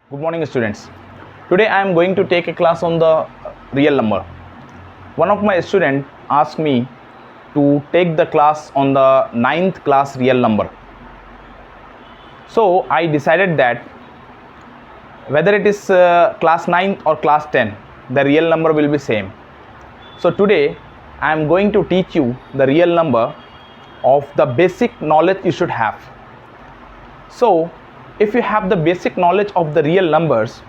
Good morning, students. Today I am going to take a class on the real number. One of my students asked me to take the class on the 9th class real number. So I decided that whether it is class 9th or class 10, the real number will be same. So today I am going to teach you the real number of the basic knowledge you should have. So if you have the basic knowledge of the real numbers,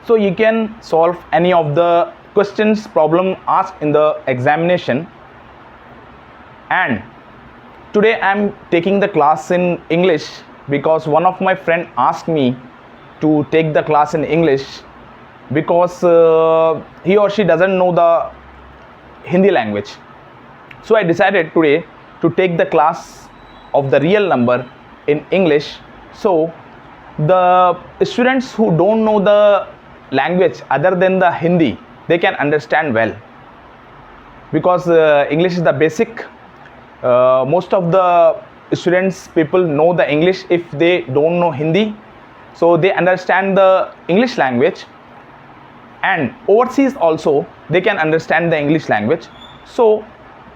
so you can solve any of the questions problem asked in the examination. And today I am taking the class in English because one of my friend asked me to take the class in English because he or she doesn't know the Hindi language. So I decided today to take the class of the real number in English. So the students who don't know the language other than the Hindi, they can understand well, because English is the basic. Most of the students, people know the English if they don't know Hindi, so they understand the English language, and overseas also they can understand the English language. So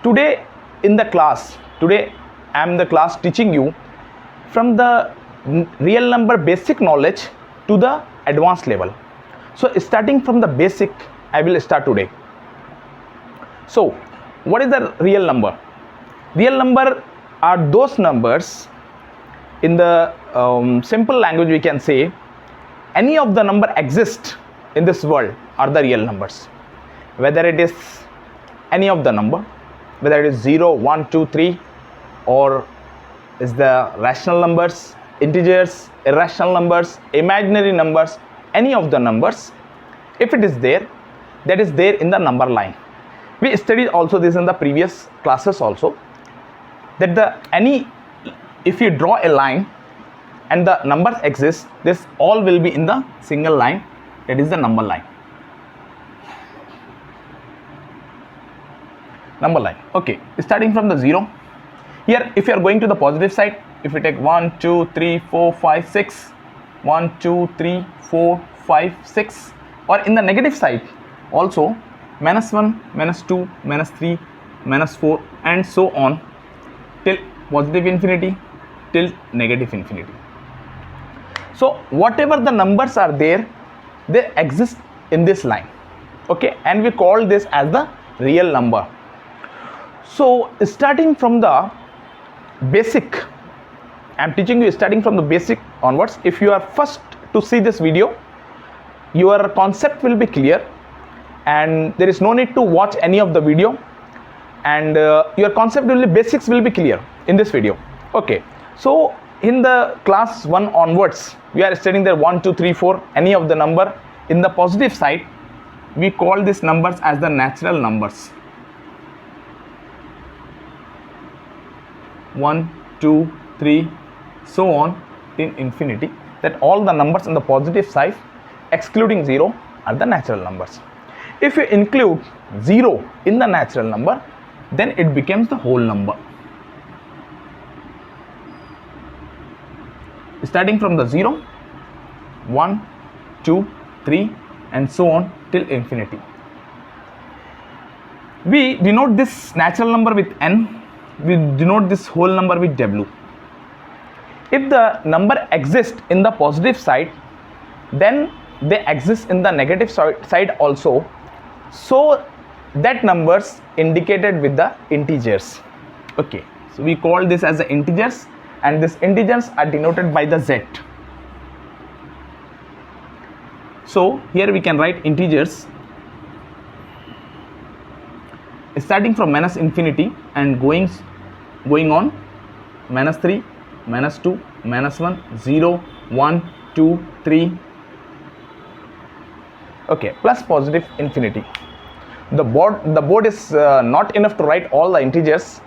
today in the class, today I am the class teaching you from the real number basic knowledge to the advanced level. So starting from the basic, I will start today. So what is the real number? Real number are those numbers, in the simple language we can say, any of the number exist in this world are the real numbers. Whether it is any of the number, whether it is 0, 1, 2, 3, or is the rational numbers, integers, irrational numbers, imaginary numbers, any of the numbers, if it is there, that is there in the number line. We studied also this in the previous classes also, that if you draw a line and the numbers exist, this all will be in the single line, that is the number line. Number line. Okay, starting from the 0. Here if you are going to the positive side, if you take 1, 2, 3, 4, 5, 6, 1, 2, 3, 4, 5, 6, or in the negative side also, -1, -2, -3, -4, and so on till positive infinity till negative infinity. So whatever the numbers are there, they exist in this line, okay, and we call this as the real number. So starting from the basic, I am teaching you starting from the basic onwards. If you are first to see this video, your concept will be clear and there is no need to watch any of the video, and your concept will be, basics will be clear in this video. Okay, so in the class 1 onwards, we are studying the 1, 2, 3, 4, any of the number in the positive side. We call these numbers as the natural numbers. 1, 2, 3, so on in infinity, that all the numbers on the positive side excluding 0 are the natural numbers. If you include 0 in the natural number, then it becomes the whole number. Starting from the 0, 1, 2, 3, and so on till infinity. We denote this natural number with n, we denote this whole number with w. If the number exists in the positive side, then they exist in the negative side also, so that numbers indicated with the integers. Okay, so we call this as the integers, and these integers are denoted by the z. So here we can write integers starting from -infinity and going on, -3, -2, -1, 0, 1, 2, 3, okay, plus positive infinity. The board is not enough to write all the integers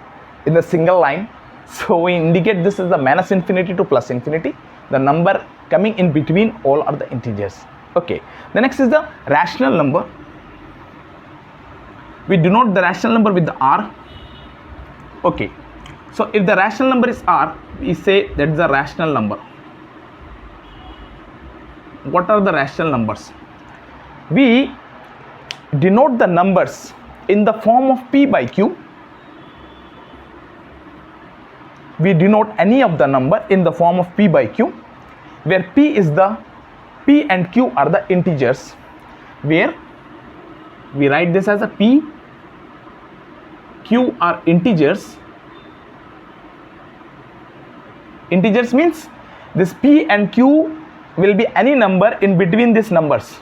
in a single line, so we indicate this is the -infinity to +infinity. The number coming in between all are the integers. Okay, the next is the rational number. We denote the rational number with the r. Okay, so if the rational number is r, we say that is the rational number. what are the rational numbers? We denote the numbers in the form of p by q. We denote any of the number in the form of p by q, where p and q are the integers, where we write this as a p, q are integers. Integers means this p and q will be any number in between these numbers,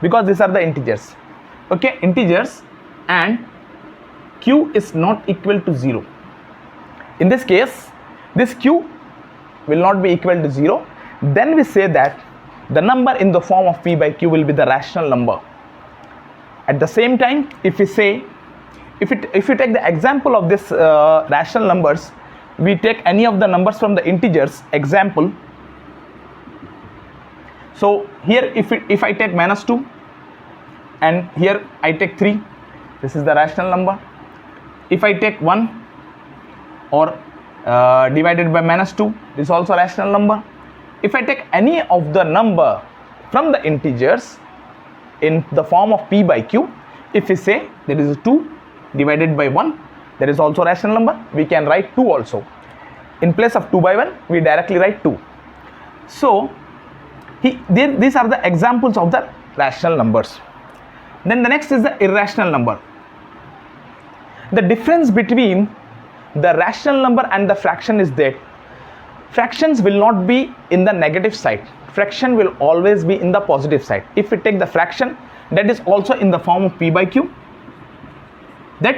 because these are the integers. Okay, integers, and q is not equal to 0. In this case, this q will not be equal to 0. Then we say that the number in the form of p by q will be the rational number. At the same time, if we say, if you take the example of this rational numbers, we take any of the numbers from the integers. Example, so here if I take -2 and here I take 3, this is the rational number. If I take 1 or divided by -2, this is also rational number. If I take any of the number from the integers in the form of p by q, if we say there is 2 divided by 1, that is also rational number. We can write 2 also. In place of 2 by 1, we directly write 2. So these are the examples of the rational numbers. Then the next is the irrational number. The difference between the rational number and the fraction is that fractions will not be in the negative side. Fraction will always be in the positive side. If we take the fraction that is also in the form of p by q, that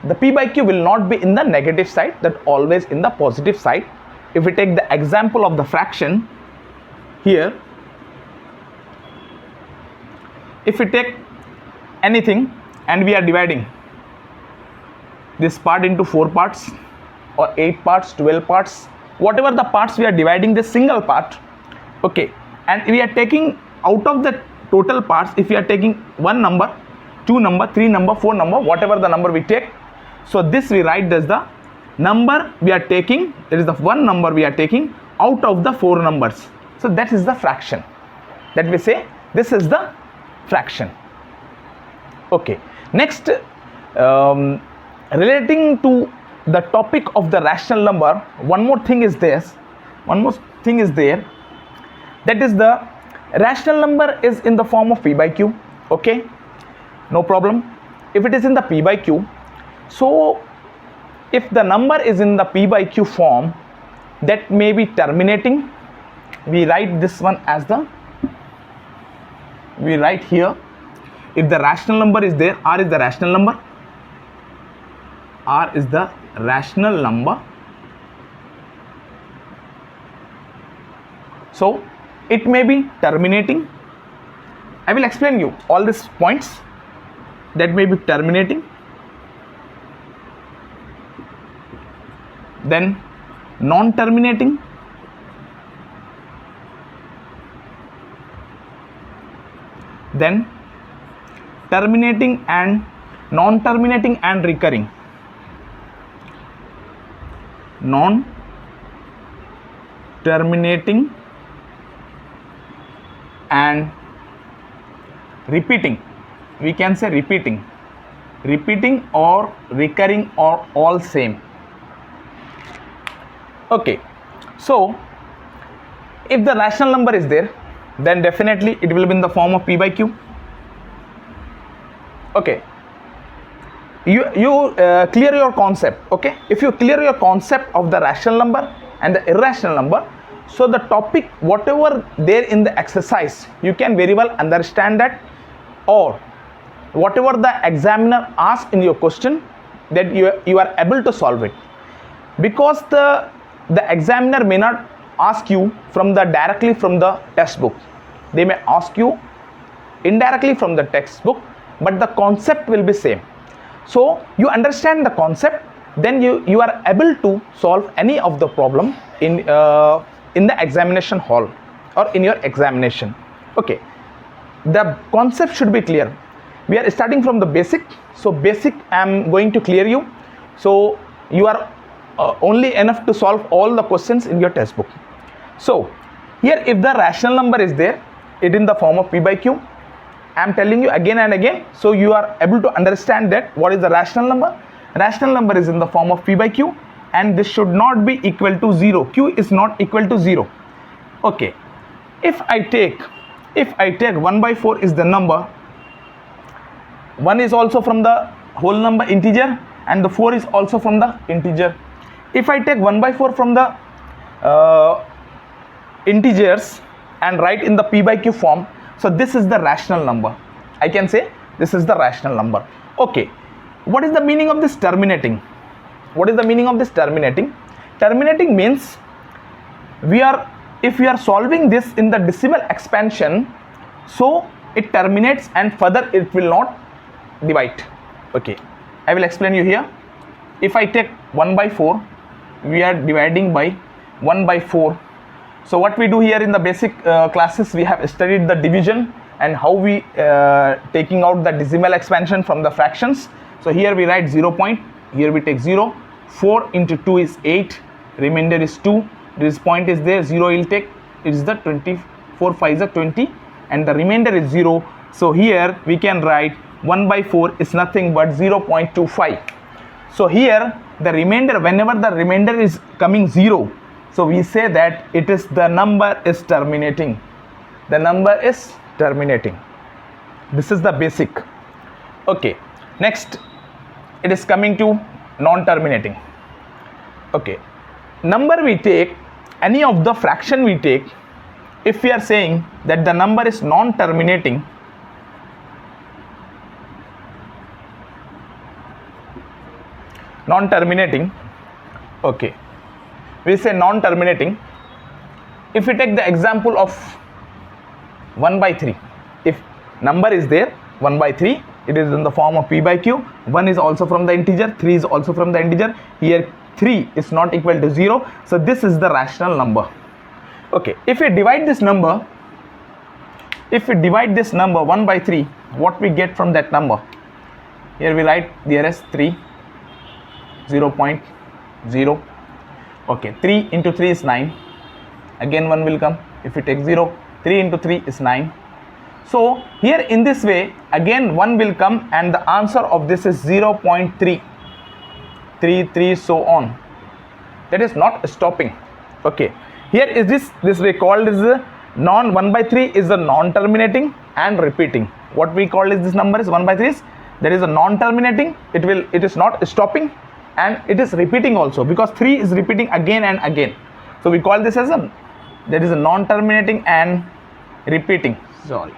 the p by q will not be in the negative side, that always in the positive side. If we take the example of the fraction here, if we take anything and we are dividing this part into 4 parts or 8 parts, 12 parts, whatever the parts we are dividing this single part, okay, and we are taking out of the total parts, if we are taking 1 number, 2 number, 3 number, 4 number, whatever the number we take, so this we write as the number we are taking, it is the 1 number we are taking out of the 4 numbers. So that is the fraction, that we say this is the fraction. Okay, next, relating to the topic of the rational number, one more thing is there, that is the rational number is in the form of p by q. Okay, no problem. If it is in the p by q, so if the number is in the p by q form, that may be terminating. We write this one as the, we write here, if the rational number is there, r is the rational number, r is the rational number. So it may be terminating. I will explain you all these points that may be terminating, then non-terminating, then terminating and non-terminating and recurring. Non-terminating and repeating. We can say repeating or recurring or all same. Okay, so if the rational number is there, then definitely it will be in the form of p by q. Okay, you clear your concept. Okay, if you clear your concept of the rational number and the irrational number, so the topic whatever there in the exercise, you can very well understand that, or whatever the examiner asks in your question, that you are able to solve it, because the examiner may not ask you directly from the textbook. They may ask you indirectly from the textbook, but the concept will be same. So you understand the concept, then you are able to solve any of the problem in the examination hall or in your examination. Okay, the concept should be clear. We are starting from the basic, so basic I am going to clear you, so you are only enough to solve all the questions in your textbook. So here if the rational number is there, it in the form of p by q. I am telling you again and again, so you are able to understand that what is the rational number. Rational number is in the form of p by q, and this should not be equal to 0. Q is not equal to 0. Okay, if I take 1 by 4 is the number, 1 is also from the whole number integer and the 4 is also from the integer. If I take 1 by 4 from the integers and write in the p by q form, so this is the rational number. I can say this is the rational number. Okay, what is the meaning of this terminating? What is the meaning of this terminating? Terminating means if we are solving this in the decimal expansion, so it terminates and further it will not divide. Okay, I will explain you here. If I take 1 by 4, we are dividing by 1 by 4. So what we do here in the basic classes, we have studied the division and how we taking out the decimal expansion from the fractions. So here we write 0 point, here we take 0, 4 into 2 is 8, remainder is 2, this point is there, 0 will take, it is the 24 5 is 20 and the remainder is 0. So here we can write 1 by 4 is nothing but 0.25. So here the remainder, whenever the remainder is coming 0, so we say that it is the number is terminating. The number is terminating. This is the basic. Okay, next it is coming to non-terminating. Okay, number we take, any of the fraction we take, if we are saying that the number is non-terminating, okay, we say non-terminating. If we take the example of 1 by 3, if number is there 1 by 3, it is in the form of p by q. 1 is also from the integer, 3 is also from the integer. Here 3 is not equal to 0, so this is the rational number. Okay, if we divide this number 1 by 3, what we get from that number? Here we write there is 3, 0.0. Okay, 3 into 3 is 9. Again 1 will come. If we take 0, 3 into 3 is 9. So here in this way again 1 will come and the answer of this is 0.3, 3, so on. That is not stopping. Okay, here is this we call is the 1 by 3 is a non-terminating and repeating. What we call is this number is 1 by 3 is, that is a non-terminating, it is not stopping and it is repeating also, because 3 is repeating again and again. So we call this as a, that is a non-terminating and repeating. Sorry,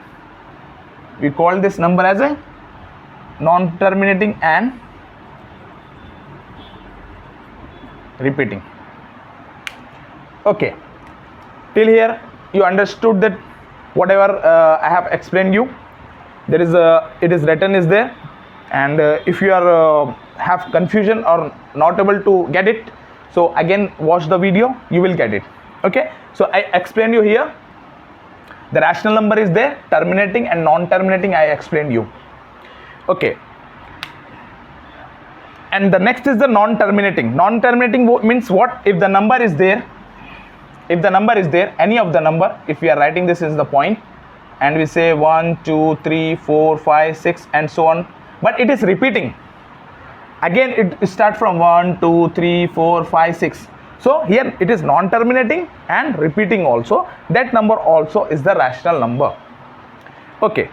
we call this number as a non-terminating and repeating. Okay, till here you understood that whatever I have explained you, there is a, it is written is there, and if you are have confusion or not able to get it, so again watch the video, you will get it. Okay, so I explained you here the rational number is there, terminating and non-terminating I explained you. Okay, and the next is the non-terminating. Non-terminating means what? If the number is there, any of the number, if we are writing this is the point and we say 1 2 3 4 5 6 and so on, but it is repeating again, it start from 1 2 3 4 5 6. So here it is non-terminating and repeating also. That number also is the rational number. Okay,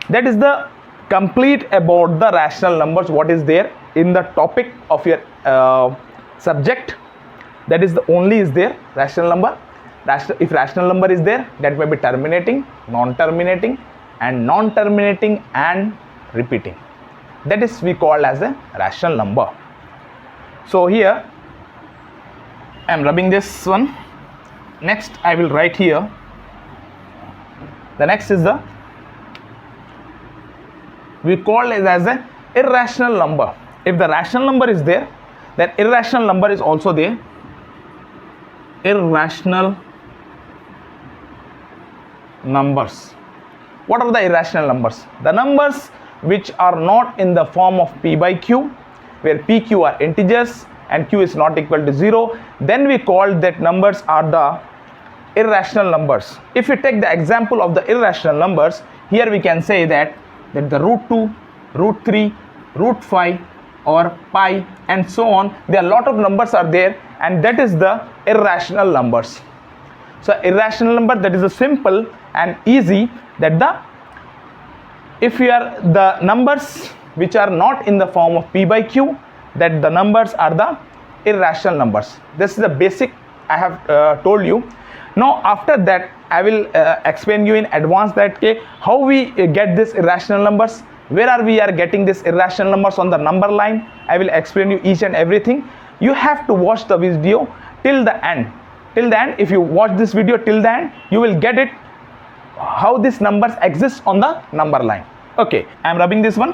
that is the complete about the rational numbers, what is there in the topic of your subject. That is the only is there rational number. If rational number is there, that may be terminating, non-terminating and repeating. That is we call as a rational number. So here I am rubbing this one. Next I will write here. The next is the, we call it as a irrational number. If the rational number is there, then irrational number is also there. Irrational numbers. What are the irrational numbers? The numbers which are not in the form of p by q, where p, q are integers and q is not equal to 0, then we call that numbers are the irrational numbers. If we take the example of the irrational numbers, here we can say that the root 2, root 3, root 5 or pi and so on, there are a lot of numbers are there, and that is the irrational numbers. So irrational number, that is a simple and easy, that if we are the numbers which are not in the form of p by q, that the numbers are the irrational numbers. This is the basic I have told you. Now after that I will explain you in advance that how we get this irrational numbers, where are we are getting this irrational numbers on the number line. I will explain you each and everything. You have to watch the video till the end. Till the end, if you watch this video till the end, you will get it how these numbers exist on the number line. Okay, I am rubbing this one.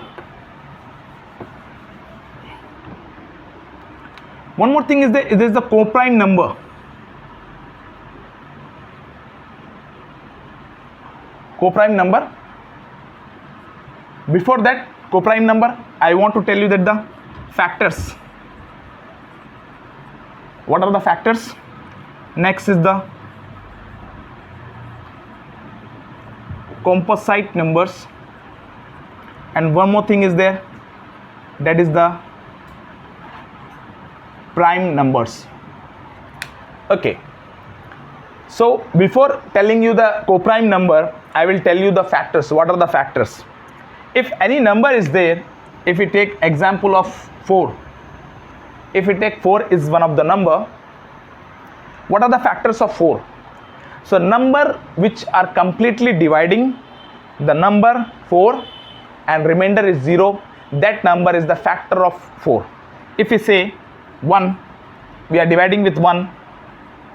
One more thing is there is the coprime number. Coprime number. Before that coprime number, I want to tell you that the factors. What are the factors? Next is the composite numbers, and one more thing is there, that is the prime numbers. Okay, so before telling you the coprime number, I will tell you the factors. What are the factors? If any number is there, if we take example of 4, if we take 4 is one of the number, what are the factors of 4? So number which are completely dividing the number 4 and remainder is 0, that number is the factor of 4. If we say 1, we are dividing with 1,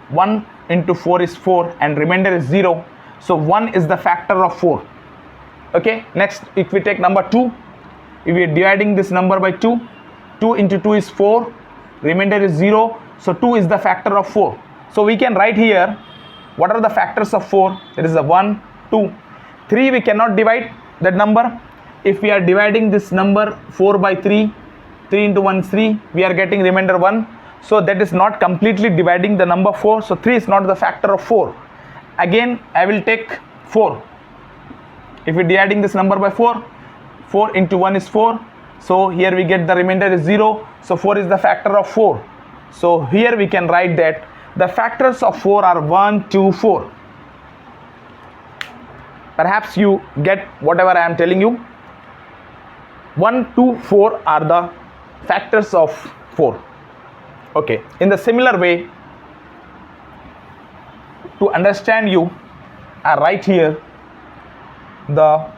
1 into 4 is 4 and remainder is 0, so 1 is the factor of 4. Okay, next if we take number 2, if we are dividing this number by 2, 2 into 2 is 4, remainder is 0, so 2 is the factor of 4. So we can write here what are the factors of 4. There is a 1, 2, 3. We cannot divide that number. If we are dividing this number 4 by 3, 3 into 1 is 3, we are getting remainder 1, so that is not completely dividing the number 4, so 3 is not the factor of 4. Again I will take 4. If we are dividing this number by 4, 4 into 1 is 4, so here we get the remainder is 0, so 4 is the factor of 4. So here we can write that the factors of 4 are 1, 2, 4. Perhaps you get whatever I am telling you. 1, 2, 4 are the factors of 4. Okay, in the similar way, to understand you, I write here the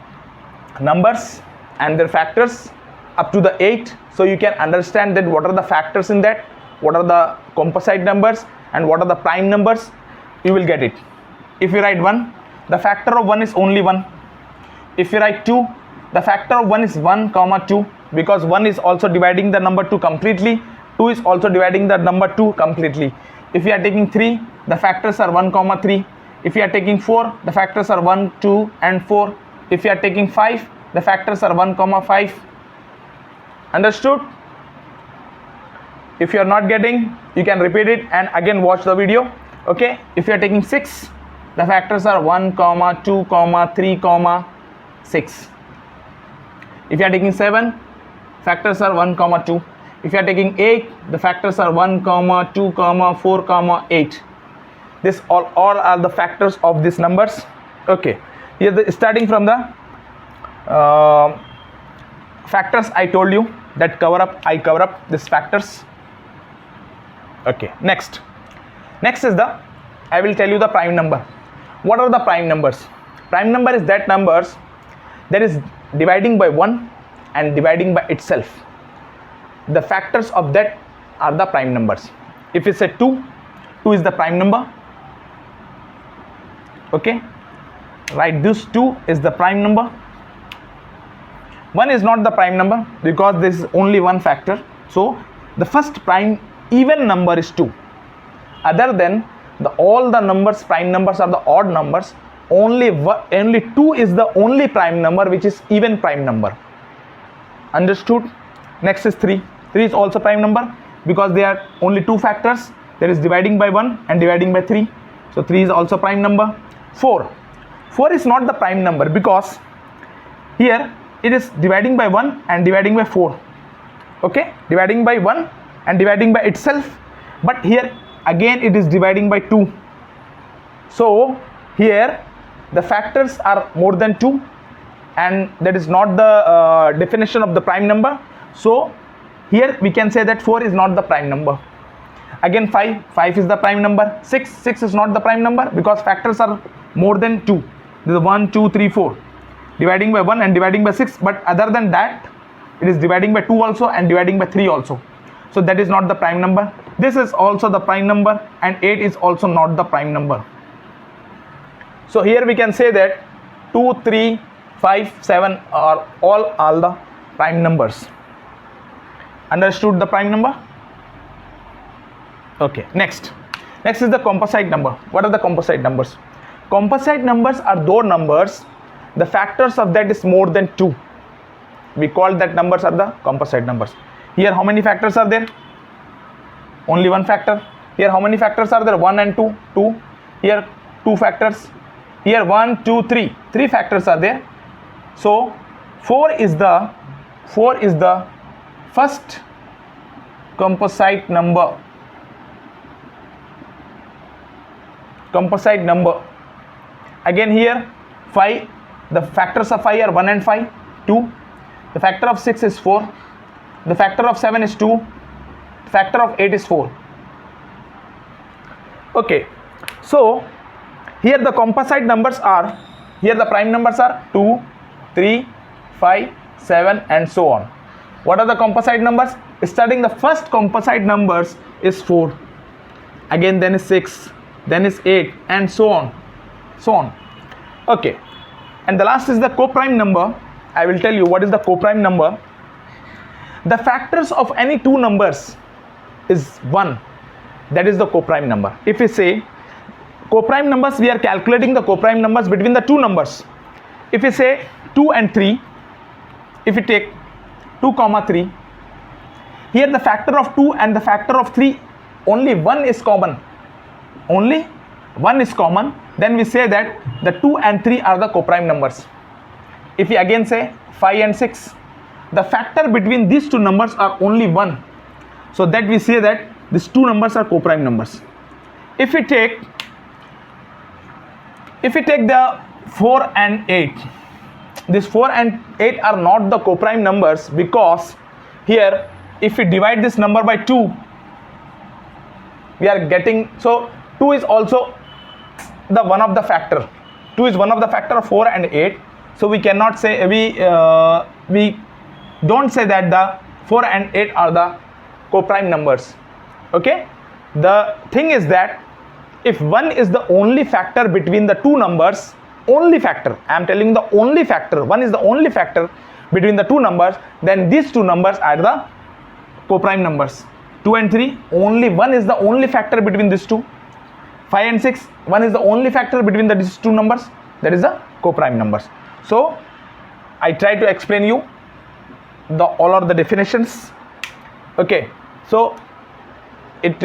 numbers and their factors up to the 8, so you can understand that what are the factors in that, what are the composite numbers and what are the prime numbers. You will get it. If you write 1, the factor of 1 is only 1. If you write 2, the factor of 1 is 1 comma 2, because 1 is also dividing the number 2 completely, 2 is also dividing the number 2 completely. If you are taking 3, the factors are 1 comma 3. If you are taking 4, the factors are 1, 2 and 4. If you are taking 5, the factors are 1 comma 5. Understood? If you are not getting, you can repeat it and again watch the video. Okay, if you are taking 6, the factors are 1 comma 2 comma 3 comma 6. If you are taking 7, factors are 1 comma 2. If you are taking 8, the factors are 1 comma 2 comma 4 comma 8. This all are the factors of these numbers. Okay, here starting from the factors I told you that I cover up these factors. Okay, next is the, I will tell you the prime number. What are the prime numbers? Prime number is that numbers that is dividing by 1 and dividing by itself. The factors of that are the prime numbers. If we say 2 is the prime number. Okay, write this 2 is the prime number. 1 is not the prime number because this is only one factor. So the first prime even number is 2. Other than all the numbers, prime numbers are the odd numbers. Only 2 is the only prime number which is even prime number. Understood? Next is 3. 3 is also prime number because there are only two factors. There is dividing by 1 and dividing by 3. So 3 is also prime number. 4 is not the prime number because here it is dividing by 1 and dividing by 4. Okay, dividing by 1 and dividing by itself, but here again it is dividing by 2. So here the factors are more than 2 and that is not the definition of the prime number. So here we can say that 4 is not the prime number. Again 5 is the prime number. 6 is not the prime number because factors are more than 2. This is 1, 2, 3, 4. Dividing by 1 and dividing by 6, but other than that it is dividing by 2 also and dividing by 3 also. So that is not the prime number. This is also the prime number, and 8 is also not the prime number. So here we can say that 2, 3, 5, 7 are all the prime numbers. Understood the prime number? Okay, next is the composite number. What are the composite numbers? Composite numbers are those numbers the factors of that is more than 2. We call that numbers are the composite numbers. Here how many factors are there? Only one factor. Here how many factors are there? 1 and 2. 2. Here 2 factors. Here 1, 2, 3. 3 factors are there. So 4 is the first composite number. Composite number. Again here 5. The factors of 5 are 1 and 5, 2. The factor of 6 is 4. The factor of 7 is 2. The factor of 8 is 4. Okay. So here the composite numbers are, here the prime numbers are 2, 3, 5, 7 and so on. What are the composite numbers? Starting the first composite numbers is 4. Again then is 6. Then is 8 and so on. Okay. And the last is the coprime number. I will tell you what is the coprime number. The factors of any two numbers is 1. That is the coprime number. If we say coprime numbers, we are calculating the coprime numbers between the two numbers. If we say 2 and 3, if we take 2, 3, here the factor of 2 and the factor of 3, only 1 is common. Only 1 is common. Then we say that the 2 and 3 are the coprime numbers. If we again say 5 and 6, the factor between these two numbers are only 1. So that we say that these two numbers are coprime numbers. If we take the 4 and 8, this 4 and 8 are not the coprime numbers because here if we divide this number by 2, we are getting, so 2 is also the one of the factor. 2 is one of the factor of 4 and 8. So we cannot say, we don't say that the 4 and 8 are the coprime numbers. Okay. The thing is that if 1 is the only factor between the two numbers, only factor, I am telling the only factor, 1 is the only factor between the two numbers, then these two numbers are the coprime numbers. 2 and 3, only 1 is the only factor between these two. 5 and 6, 1 is the only factor between these two numbers, that is the coprime numbers. So I try to explain you all of the definitions. Okay, so it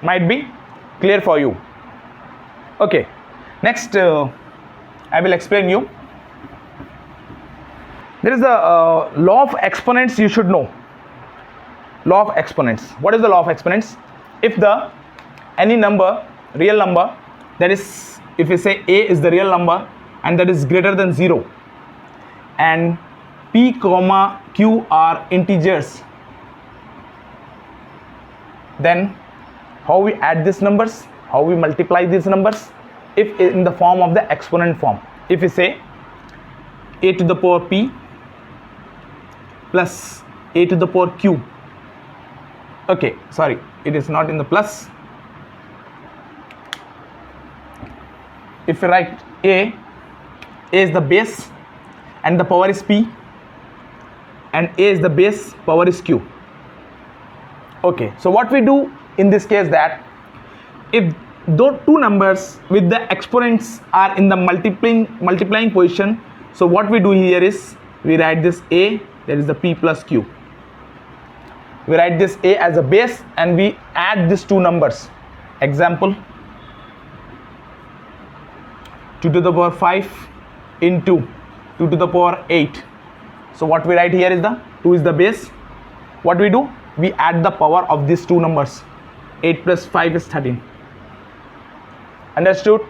might be clear for you. Okay, next I will explain you. There is a law of exponents you should know. Law of exponents. What is the law of exponents? If the any number, real number, that is, if we say a is the real number and that is greater than 0 and p, q are integers, then how we add these numbers, how we multiply these numbers? If in the form of the exponent form. If we say a to the power p plus a to the power q. Okay, sorry, it is not in the plus. If we write a is the base and the power is p, and a is the base, power is q. Okay, so what we do in this case, that if those two numbers with the exponents are in the multiplying position, so what we do here is we write this a, that is the p plus q. We write this a as a base and we add these two numbers. Example, 2 to the power 5 into 2 to the power 8. So what we write here is the 2 is the base. What we do? We add the power of these two numbers. 8 plus 5 is 13. Understood?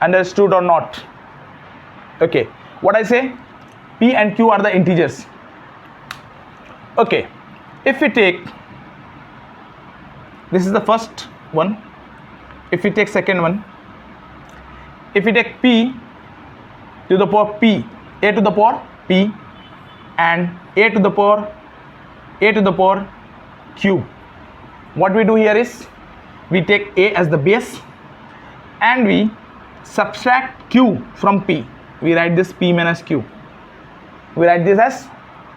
Understood or not? Okay. What I say? P and Q are the integers. Okay. If we take, this is the first one. If we take second one, if we take P to the power P, A to the power P, and A to the power Q, what we do here is we take A as the base and we subtract Q from P. We write this P minus Q. We write this as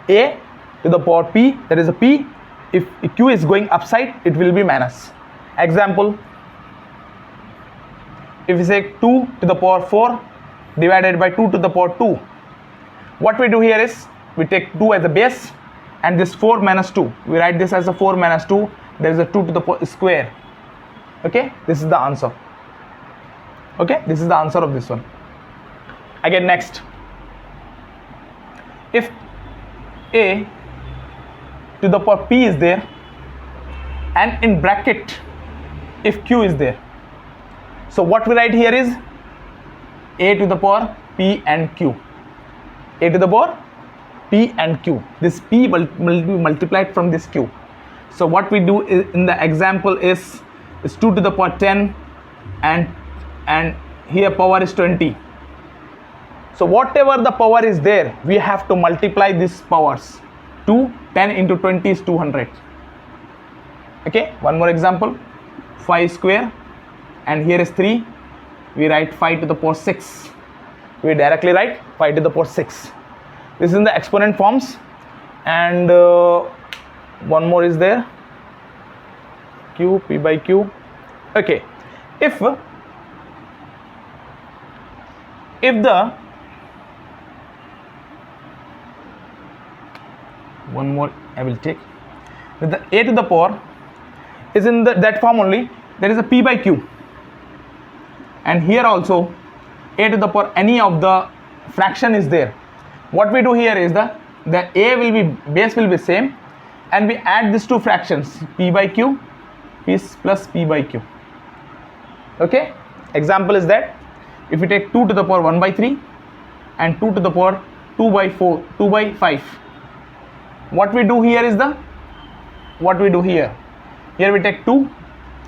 A to the power P, that is a P. If Q is going upside, it will be minus. Example, if we say 2 to the power 4 divided by 2 to the power 2, what we do here is we take 2 as a base and this 4 minus 2, we write this as a 4 minus 2, there is a 2 to the power square. Okay, this is the answer. Okay, this is the answer of this one. Again, next, if A to the power P is there and in bracket if Q is there, so what we write here is A to the power P and Q. A to the power P and Q. This P will be multiplied from this Q. So what we do is, in the example is 2 to the power 10 and here power is 20. So whatever the power is there, we have to multiply these powers. 10 into 20 is 200. Okay, one more example, 5 square and here is 3. We write 5 to the power 6. We directly write 5 to the power 6. This is in the exponent forms. And one more is there, Q, P by Q. Okay, if the one more I will take, with the A to the power is in that form only, there is a P by Q, and here also A to the power any of the fraction is there. What we do here is the A will be, base will be same, and we add these two fractions, P by Q, P plus P by Q. Okay, example is that if we take 2 to the power 1 by 3 and 2 to the power 2 by 4, 2 by 5, what we do here is here we take 2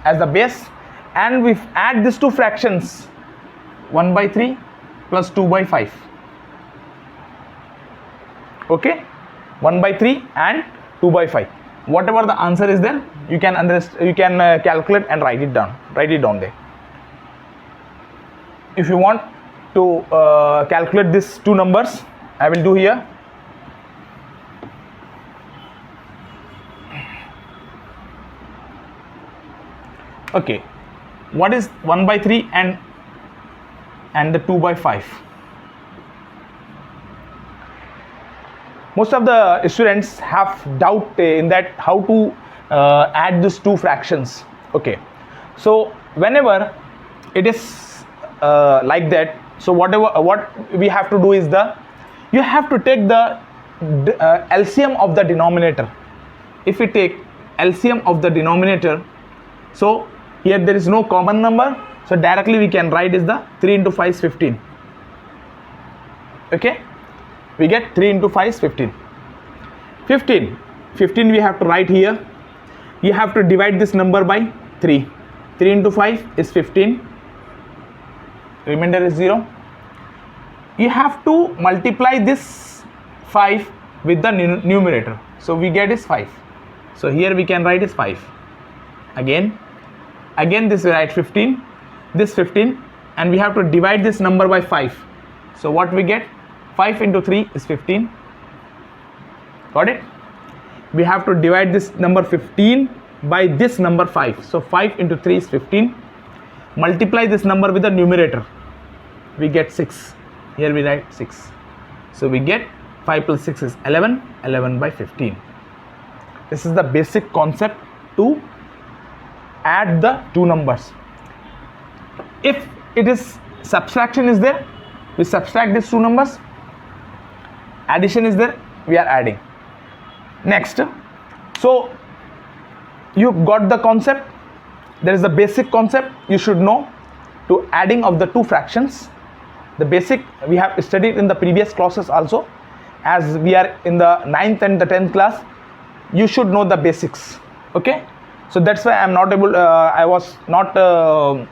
as the base and we add these two fractions, 1 by 3 plus 2 by 5. Okay, 1 by 3 and 2 by 5. Whatever the answer is there, you can calculate and write it down there. If you want to calculate these two numbers, I will do here. Okay, what is 1 by 3 and the 2 by 5? Most of the students have doubt in that how to add these two fractions. Okay, so whenever it is like that, so what we have to do is you have to take the LCM of the denominator. If we take LCM of the denominator, so here there is no common number, so directly we can write is the 3 into 5 is 15. Okay, we get 3 into 5 is 15. 15 we have to write here. You have to divide this number by 3. 3 into 5 is 15. Remainder is 0. You have to multiply this 5 with the numerator. So we get is 5. So here we can write is 5. Again this we write 15. This 15 and we have to divide this number by 5. So what we get? 5 into 3 is 15. Got it? We have to divide this number 15 by this number 5. So 5 into 3 is 15. Multiply this number with the numerator. We get 6. Here we write 6. So we get 5 plus 6 is 11. 11 by 15. This is the basic concept to add the two numbers. If it is subtraction is there, we subtract these two numbers. Addition is there, we are adding. Next, so you got the concept. There is the basic concept you should know to adding of the two fractions. The basic we have studied in the previous classes also. As we are in the 9th and the 10th class, you should know the basics. Okay, so that's why I'm not able, I was not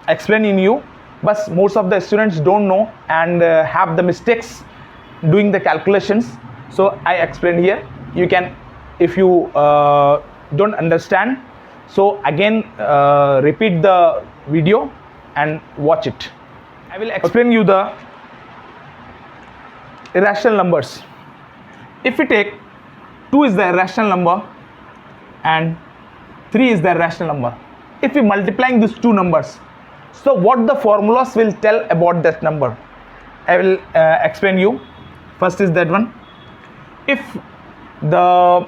explaining you, but most of the students don't know and have the mistakes doing the calculations. So I explained here. You can, if you don't understand, so again repeat the video and watch it. I will explain you the irrational numbers. If we take 2 is the irrational number and 3 is the irrational number, if we multiplying these two numbers, so what the formulas will tell about that number, I will explain you. First is that one. If the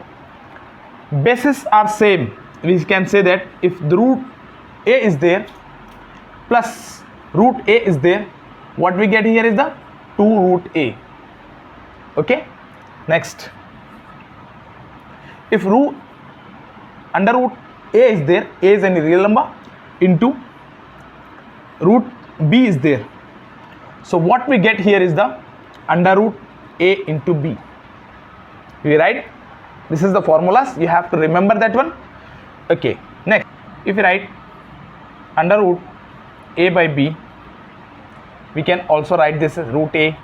bases are same, we can say that if the root a is there plus root a is there, what we get here is the 2 root a. Okay. Next, if under root a is there, a is any real number, into root b is there, so what we get here is the under root a into b. We write, this is the formulas, you have to remember that one. Okay. Next, if you write under root a by b, we can also write this as root a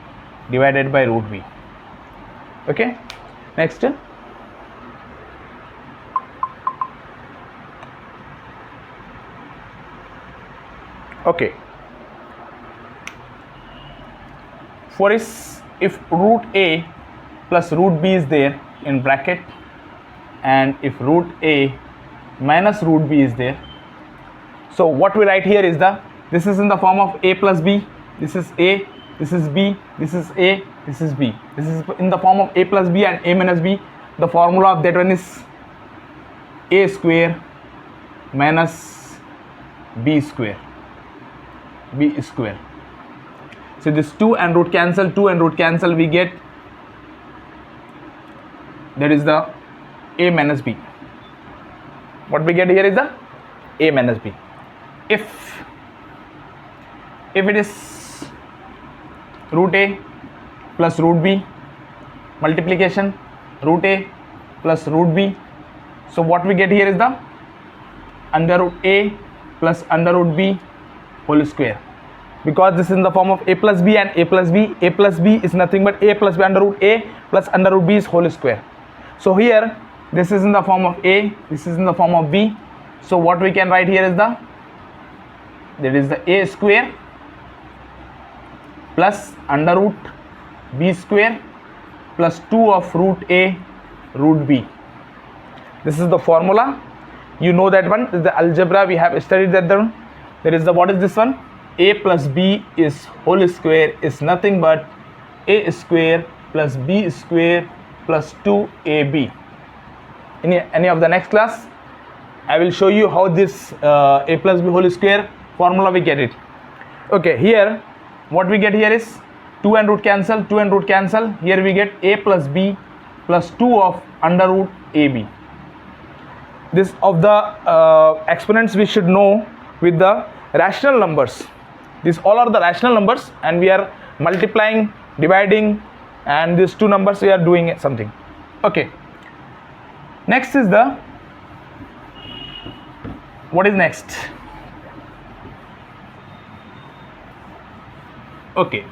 divided by root b. Okay. Next, okay, for is if root a plus root b is there in bracket, and if root a minus root b is there, so what we write here is the, this is in the form of a plus b, this is a, this is b, this is a, this is b, this is in the form of a plus b and a minus b. The formula of that one is a square minus b square, b square. So this 2 and root cancel, 2 and root cancel, we get, that is the a minus b. What we get here is the a minus b. If it is root a plus root b multiplication, root a plus root b, so what we get here is the under root a plus under root b whole square, because this is in the form of a plus b and a plus b. A plus b is nothing but a plus b under root a plus under root b is whole square. So here this is in the form of a, this is in the form of b, so what we can write here is the, that is the a square plus under root b square plus 2 of root a root b. This is the formula, you know that one. This is the algebra, we have studied that one. There is the, what is this one, a plus b is whole square is nothing but a square plus b square plus 2ab. In any of the next class, I will show you how this a plus b whole square formula we get it. Okay, here what we get here is 2 and root cancel, 2 and root cancel, here we get a plus b plus 2 of under root ab. This of the exponents we should know with the rational numbers. These all are the rational numbers and we are multiplying, dividing, and these two numbers we are doing something. Okay. Next is the, what is next? Okay.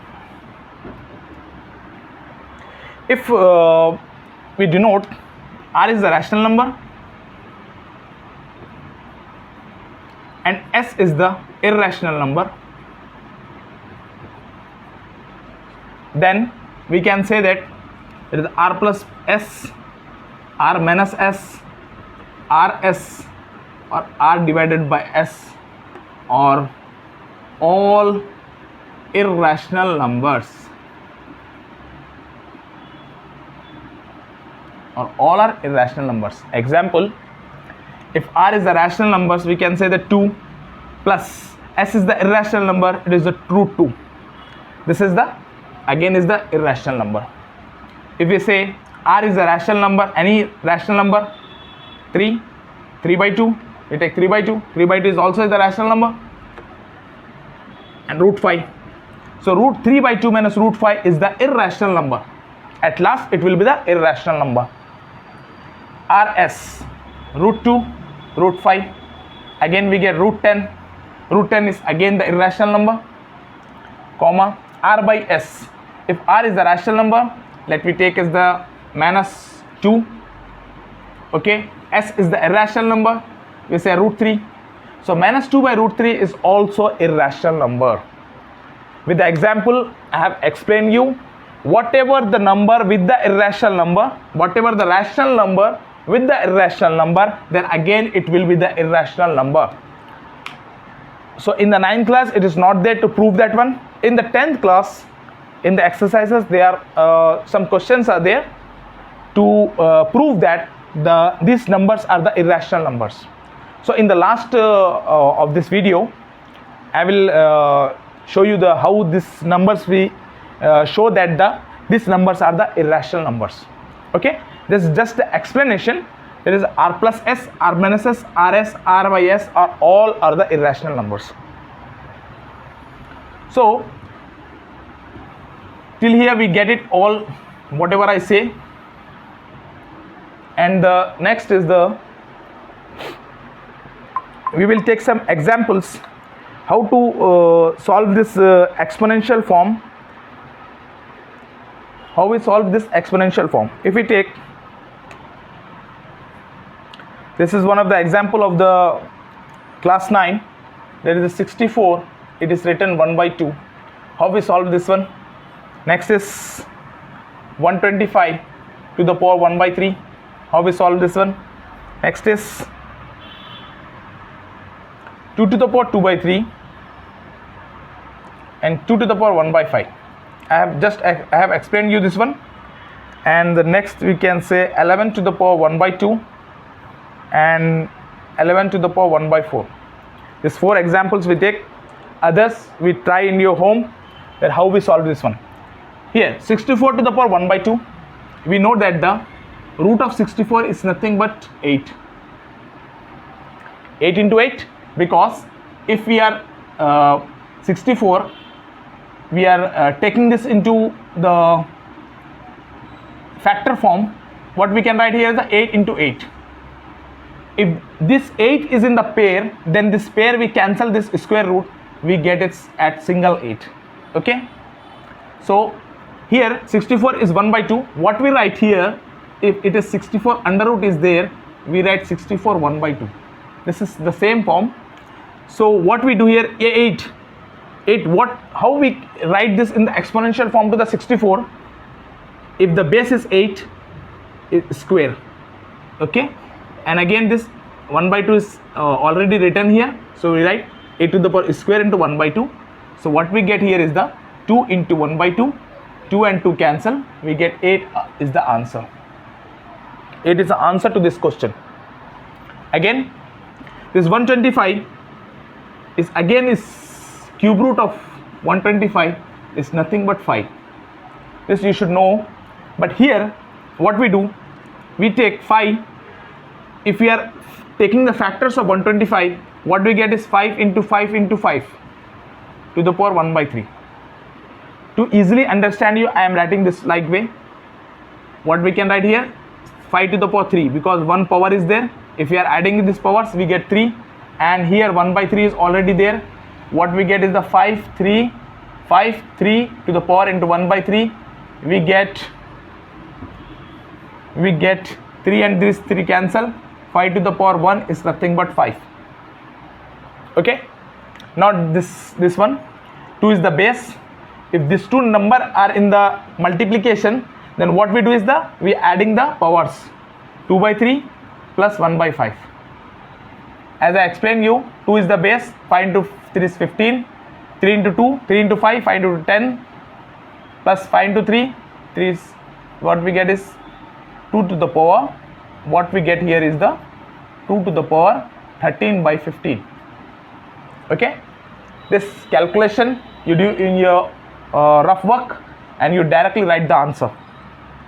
If we denote R is the rational number and S is the irrational number, then we can say that it is R plus S, R minus S, RS, or R divided by S, or all irrational numbers, or all are irrational numbers. Example, if R is the rational numbers, we can say that 2 plus S is the irrational number, it is the root 2. This is the, again is the irrational number. If we say R is a rational number, any rational number, 3 by 2, we take 3 by 2, 3 by 2 is also the rational number, and root 5. So root 3 by 2 minus root 5 is the irrational number. At last it will be the irrational number. RS, root 2, root 5, again we get root 10. Root 10 is again the irrational number, comma, R by S. If R is the rational number, let me take as the minus 2. Okay, S is the irrational number, we say root 3. So minus 2 by root 3 is also irrational number. With the example, I have explained you whatever the number with the irrational number, whatever the rational number with the irrational number, then again it will be the irrational number. So in the 9th class it is not there to prove that one. In the 10th class, in the exercises, there are some questions are there to prove that these numbers are the irrational numbers. So in the last of this video, I will show you how these numbers we show that these numbers are the irrational numbers. Okay, this is just the explanation. There is R plus S, R minus S, RS, R by S are all are the irrational numbers. So till here we get it all, whatever I say. And the next is we will take some examples how to solve this exponential form. How we solve this exponential form? If we take, this is one of the example of the class 9. There is a 64. It is written 1 by 2. How we solve this one? Next is 125 to the power 1 by 3. How we solve this one? Next is 2 to the power 2 by 3 and 2 to the power 1 by 5. I have explained you this one. And the next we can say 11 to the power 1 by 2 and 11 to the power 1 by 4. These 4 examples we take. Others we try in your home, that how we solve this one. Here 64 to the power 1 by 2. We know that the root of 64 is nothing but 8. 8 into 8, because if we are 64, we are taking this into the factor form. What we can write here is the 8 into 8. If this 8 is in the pair, then this pair we cancel this square root, we get it at single 8. Okay, so here 64 is 1 by 2. What we write here, if it is 64 under root is there, we write 64 1 by 2. This is the same form. So what we do here, 8, how we write this in the exponential form to the 64? If the base is 8, it's square. Okay, and again this 1 by 2 is already written here, so we write 8 to the power square into 1 by 2. So what we get here is the 2 into 1 by 2. 2 and 2 cancel, we get 8 is the answer. 8 is the answer to this question. Again, this 125 is cube root of 125 is nothing but 5. This you should know. But here what we do, we take 5. If we are taking the factors of 125, what we get is 5 into 5 into 5 to the power 1 by 3. To easily understand you, I am writing this like way. What we can write here, 5 to the power 3, because 1 power is there. If we are adding these powers, we get 3, and here 1 by 3 is already there. What we get is the 5 3 to the power into 1 by 3. We get 3 and this 3 cancel. 5 to the power 1 is nothing but 5. Okay, now this one, 2 is the base. If these two numbers are in the multiplication, then what we do is we adding the powers, 2 by 3 plus 1 by 5. As I explained you, 2 is the base, 5 into 3 is 15, 3 into 2, 3 into 5, 5 into 10, plus 5 into 3 is, what we get is 2 to the power, what we get here is the 2 to the power 13 by 15. Okay, this calculation you do in your rough work and you directly write the answer.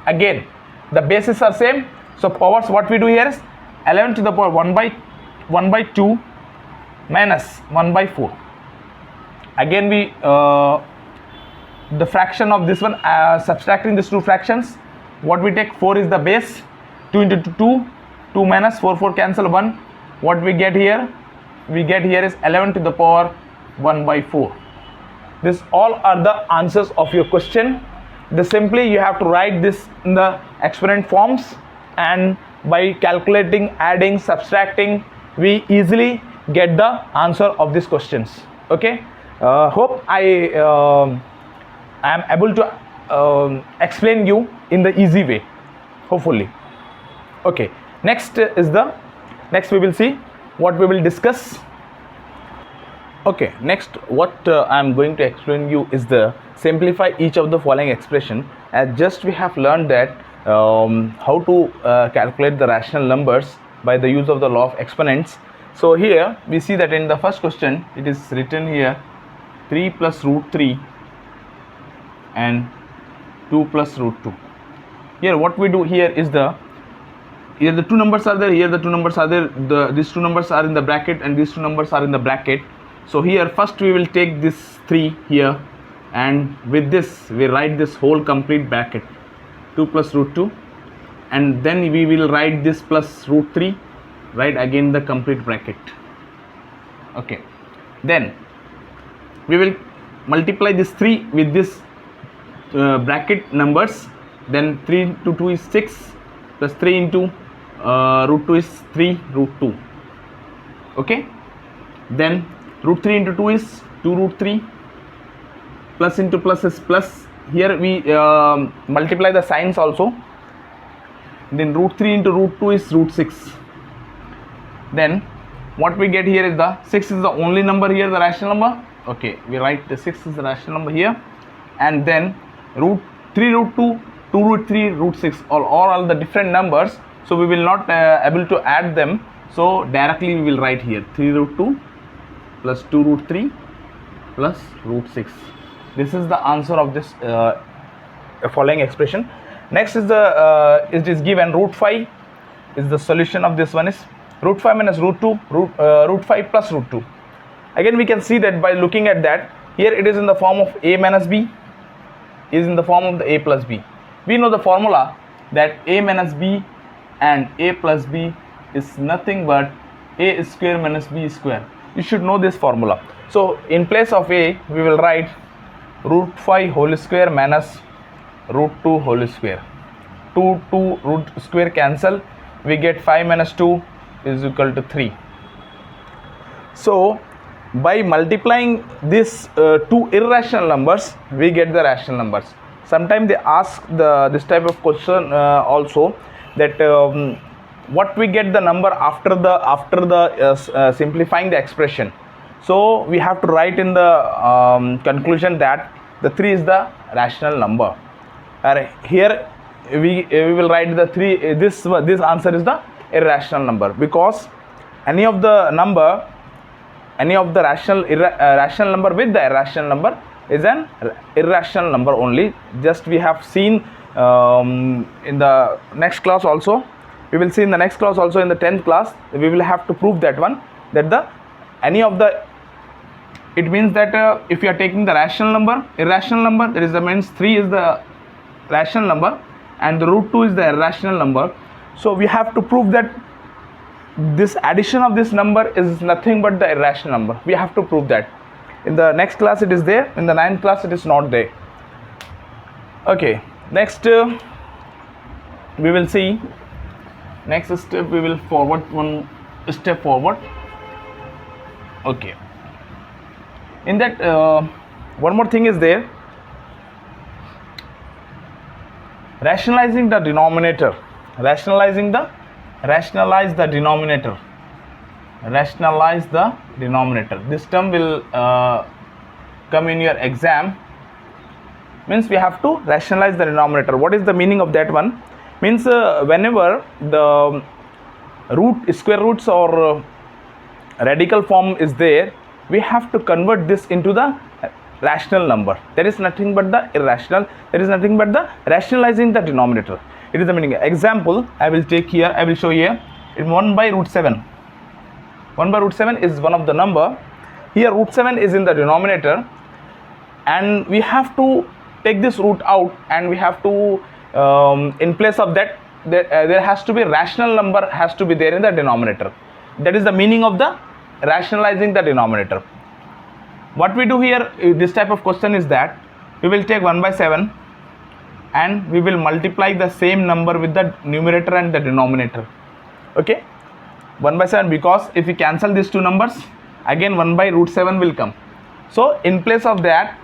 Again, the bases are same, so powers, what we do here is 11 to the power 1 by 2 minus 1 by 4. Again we the fraction of this one, subtracting these two fractions, what we take, 4 is the base, 2 into 2 minus 4 cancel 1. What we get here? We get here is 11 to the power 1 by 4. This all are the answers of your question. Simply you have to write this in the exponent forms, and by calculating, adding, subtracting, we easily get the answer of these questions. Okay, hope I am able to explain you in the easy way, hopefully. Okay, next we will see what we will discuss. Okay, next what I am going to explain you is the simplify each of the following expression. As just we have learned that how to calculate the rational numbers by the use of the law of exponents. So here we see that in the first question it is written here 3 plus root 3 and 2 plus root 2. Here what we do here is here the two numbers are there, here the two numbers are there, these two numbers are in the bracket and these two numbers are in the bracket. So here first we will take this 3 here, and with this we write this whole complete bracket 2 plus root 2, and then we will write this plus root 3, write again the complete bracket. Okay, then we will multiply this 3 with this bracket numbers, then 3 into 2 is 6 plus 3 into root 2 is 3 root 2. Okay, then root 3 into 2 is 2 root 3, plus into plus is plus. Here we multiply the signs also, then root 3 into root 2 is root 6. Then what we get here is the 6 is the only number here, the rational number. Okay, we write the 6 is the rational number here, and then root 3 root 2, 2 root 3, root 6, all the different numbers, so we will not able to add them, so directly we will write here 3 root 2 plus 2 root 3 plus root 6. This is the answer of this following expression. Next is it is given root 5 is the solution of this one is root 5 minus root 2, root 5 plus root 2. Again we can see that by looking at that, here it is in the form of a minus b, is in the form of the a plus b. We know the formula that a minus b and a plus b is nothing but a square minus b square. You should know this formula. So in place of a we will write root 5 whole square minus root 2 whole square. 2 root square cancel, we get 5 minus 2 is equal to 3. So by multiplying these two irrational numbers, we get the rational numbers. Sometimes they ask this type of question also, that what we get the number after the simplifying the expression. So we have to write in the conclusion that the 3 is the rational number. Here we will write the 3. This answer is the irrational number, because any of the rational number with the irrational number is an irrational number only. Just we have seen in the next class also, we will see in the next class also, in the 10th class we will have to prove that one, that it means that if you are taking the rational number, irrational number, that is the means 3 is the rational number and the root 2 is the irrational number. So we have to prove that this addition of this number is nothing but the irrational number. We have to prove that. In the next class it is there, in the 9th class it is not there. Okay, next we will see, next step we will forward one step forward. Okay, in that one more thing is there, rationalizing the denominator. Rationalize the denominator. This term will come in your exam. Means we have to rationalize the denominator. What is the meaning of that one? Means whenever the square roots or radical form is there, we have to convert this into the rational number. There is nothing but the irrational, there is nothing but the rationalizing the denominator. It is the meaning. Example I will take here, I will show here. In 1 by root 7, 1 by root 7 is one of the number. Here root 7 is in the denominator, and we have to take this root out, and we have to in place of that there has to be rational number has to be there in the denominator. That is the meaning of the rationalizing the denominator. What we do here, this type of question is that we will take 1 by 7 and we will multiply the same number with the numerator and the denominator. Okay, 1 by 7, because if we cancel these two numbers, again 1 by root 7 will come. So in place of that,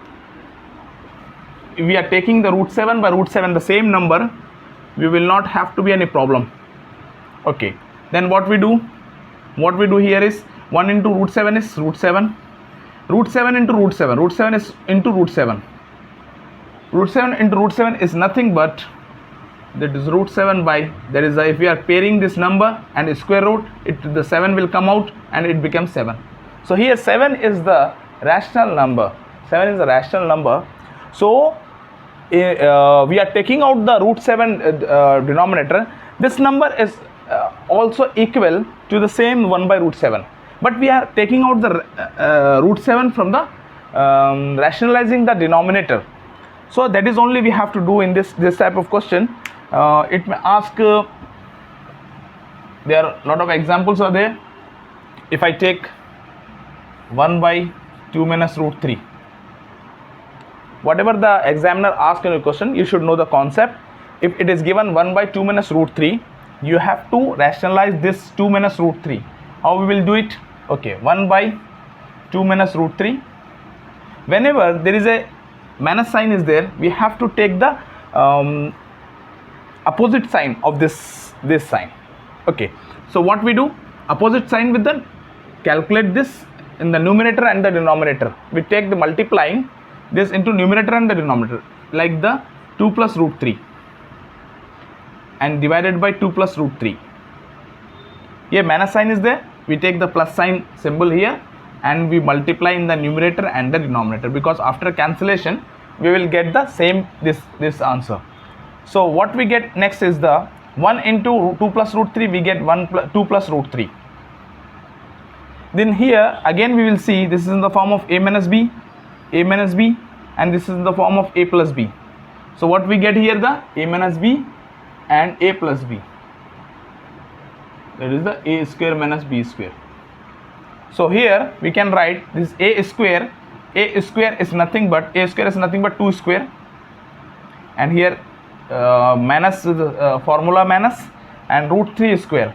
we are taking the root 7 by root 7, the same number. We will not have to be any problem. Okay, then what we do here is 1 into root 7 is root 7, root 7 into root 7, root 7 is into root 7, root 7 into root 7 is nothing but that is root 7 by, that is if we are pairing this number and a square root, the 7 will come out and it becomes 7. So here 7 is the rational number, 7 is the rational number. So we are taking out the root 7 denominator. This number is also equal to the same 1 by root 7, but we are taking out the root 7 from the rationalizing the denominator. So that is only we have to do in this type of question. It may ask, there are a lot of examples are there. If I take 1 by 2 minus root 3, whatever the examiner asks in a question, you should know the concept. If it is given 1 by 2 minus root 3, you have to rationalize this 2 minus root 3. How we will do it? Okay, 1 by 2 minus root 3. Whenever there is a minus sign is there, we have to take the opposite sign of this sign. Okay, so what we do? Opposite sign with the, calculate this in the numerator and the denominator. We take the multiplying this into numerator and the denominator, like the 2 plus root 3 and divided by 2 plus root 3. Here minus sign is there, we take the plus sign symbol here and we multiply in the numerator and the denominator, because after cancellation we will get the same this answer. So what we get next is the 1 into 2 plus root 3, we get 2 plus root 3. Then here again we will see this is in the form of a minus b, and this is in the form of a plus b. So what we get here, the a minus b and a plus b, that is the a square minus b square. So here we can write this a square is nothing but, a square is nothing but 2 square, and here minus formula minus, and root 3 square,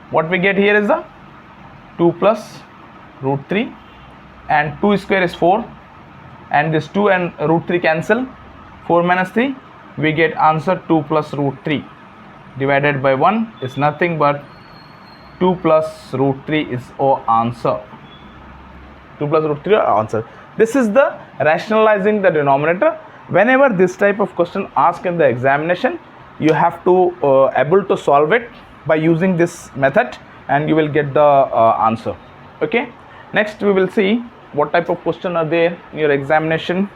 what we get here is the 2 plus root 3, and 2 square is 4, and this 2 and root 3 cancel, 4 minus 3, we get answer 2 plus root 3 divided by 1 is nothing but 2 plus root 3 is our answer. 2 plus root 3 are answer. This is the rationalizing the denominator. Whenever this type of question asked in the examination, you have to able to solve it by using this method, and you will get the answer. Okay, next we will see what type of question are there in your examination.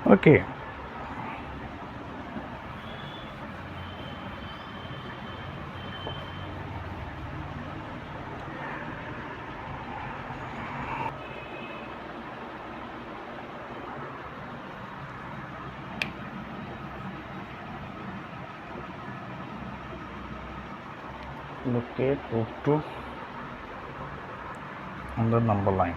Okay, locate root 2 on the number line.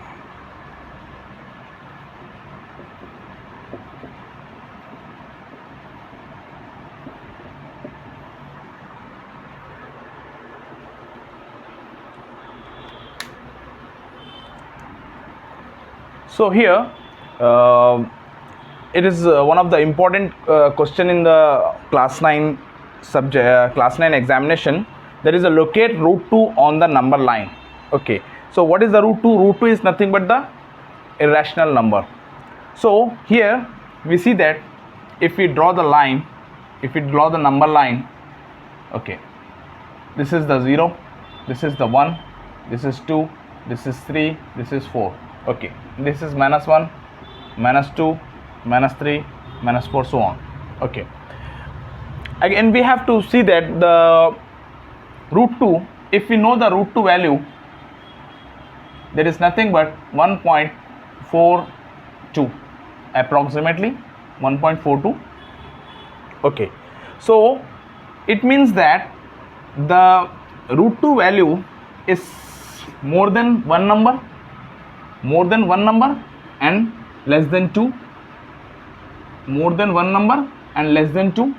So here it is one of the important question in the class 9 subject class 9 examination. There is a locate root 2 on the number line. Okay, so what is the root 2? Root 2 is nothing but the irrational number. So here we see that if we draw the line, if we draw the number line, okay, this is the 0, this is the 1, this is 2, this is 3, this is 4. Okay, this is minus 1, minus 2, minus 3, minus 4, so on. Okay, again we have to see that the root 2, if we know the root 2 value, there is nothing but 1.42, approximately 1.42. Okay, so it means that the root 2 value is more than one number, and less than 2, more than one number and less than 2.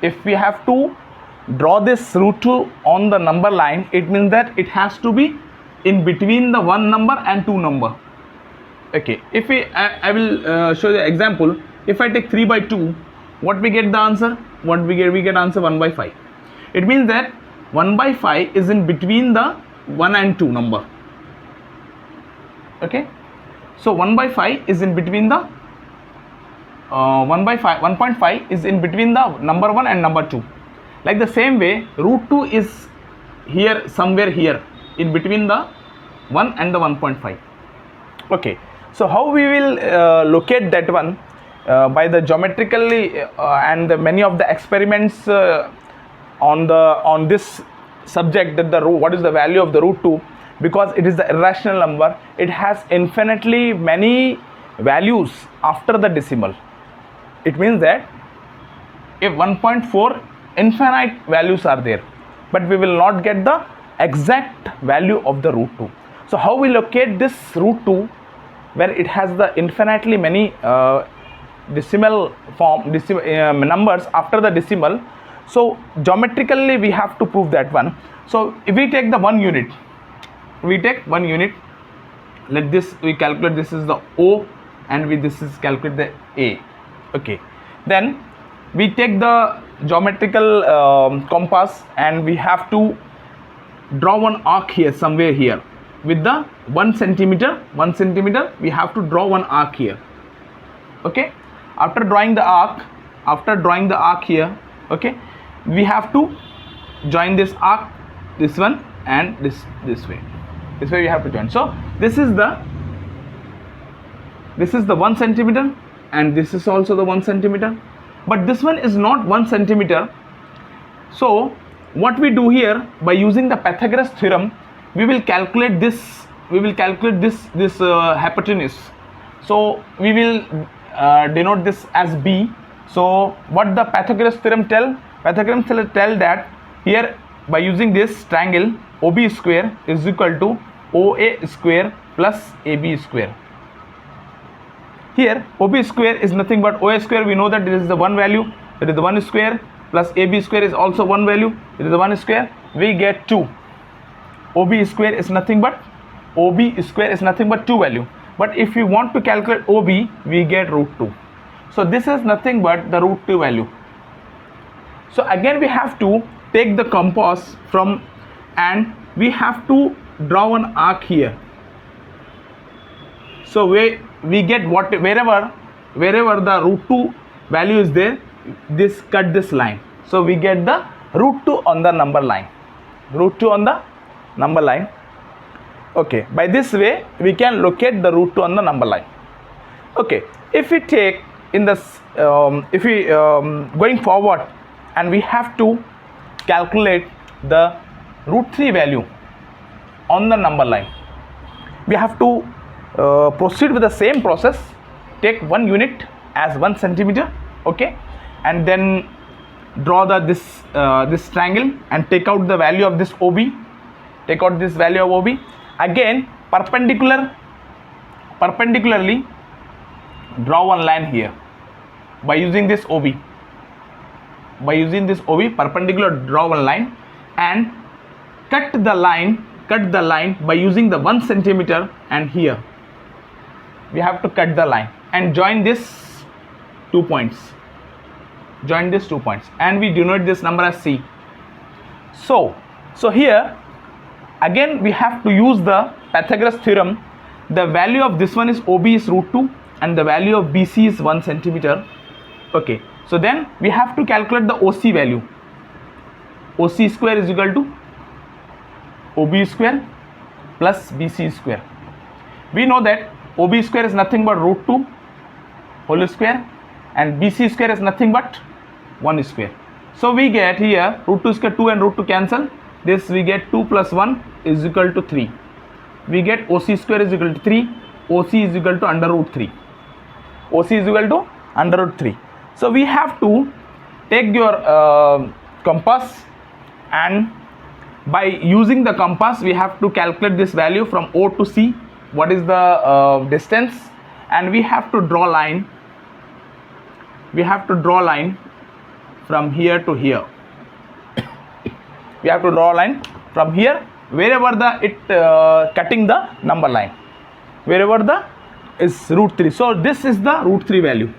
If we have to draw this root 2 on the number line, it means that it has to be in between the one number and two number. Okay, if we I will show the example. If I take 3 by 2, what we get the answer? What we get answer 1 by 5. It means that 1 by 5 is in between the 1 and 2 number. Okay, so 1 by 5 is in between the 1.5 is in between the number 1 and number 2. Like the same way, root 2 is here, somewhere here, in between the 1 and the 1.5. Okay, so how we will locate that one? By the geometrically and many of the experiments on this subject, that what is the value of the root 2, because it is the irrational number, it has infinitely many values after the decimal. It means that if 1.4 infinite values are there, but we will not get the exact value of the root 2. So how we locate this root 2 where it has the infinitely many decimal form numbers after the decimal? So geometrically we have to prove that one. So if we take the 1 unit, we take 1 unit, let this, we calculate this is the O and this is calculate the A. Okay, then we take the geometrical compass and we have to draw one arc here, somewhere here, with the 1 centimeter we have to draw one arc here. Okay, after drawing the arc here, okay, we have to join this arc, this one, and this way we have to join. So this is the 1 centimeter, and this is also the 1 centimeter, but this one is not 1 centimeter. So what we do here, by using the Pythagoras theorem, we will calculate this hypotenuse. So we will denote this as B. So what the Pythagoras theorem tell? Pythagoras theorem tell that here, by using this triangle, OB square is equal to OA square plus AB square. Here OB square is nothing but OA square, we know that this is the one value, that is the 1 square, plus AB square is also one value, it is the 1 square, we get 2. OB square is nothing but 2 value. But if we want to calculate OB, we get root 2. So this is nothing but the root 2 value. So again we have to take the compass from, and we have to draw an arc here. So we get wherever the root 2 value is there, this cut this line. So we get the root 2 on the number line. Okay, by this way we can locate the root 2 on the number line. Okay, if we take in this going forward, and we have to calculate the root 3 value on the number line, we have to proceed with the same process. Take 1 unit as 1 centimeter, okay, and then draw this triangle and take out the value of this OB. Take out this value of OB. Again perpendicularly draw one line here by using this OB. Perpendicular draw one line and cut the line by using the 1 centimeter, and here we have to cut the line and join this 2 points. Join these 2 points and we denote this number as C. So here again we have to use the Pythagoras theorem. The value of this one is OB is √2 and the value of BC is 1 centimeter. Okay, so then we have to calculate the OC value. OC square is equal to OB square plus BC square. We know that OB square is nothing but √2 whole square and BC square is nothing but 1 square. So we get here √2 square 2 and √2 cancel. This we get 2 plus 1 is equal to 3. We get OC square is equal to 3. OC is equal to under √3. OC is equal to under √3. So we have to take your compass, and by using the compass we have to calculate this value from O to C. What is the distance, and we have to draw line. We have to draw line from here to here. We have to draw a line from here wherever the cutting the number line, wherever the is √3. So this is the √3 value.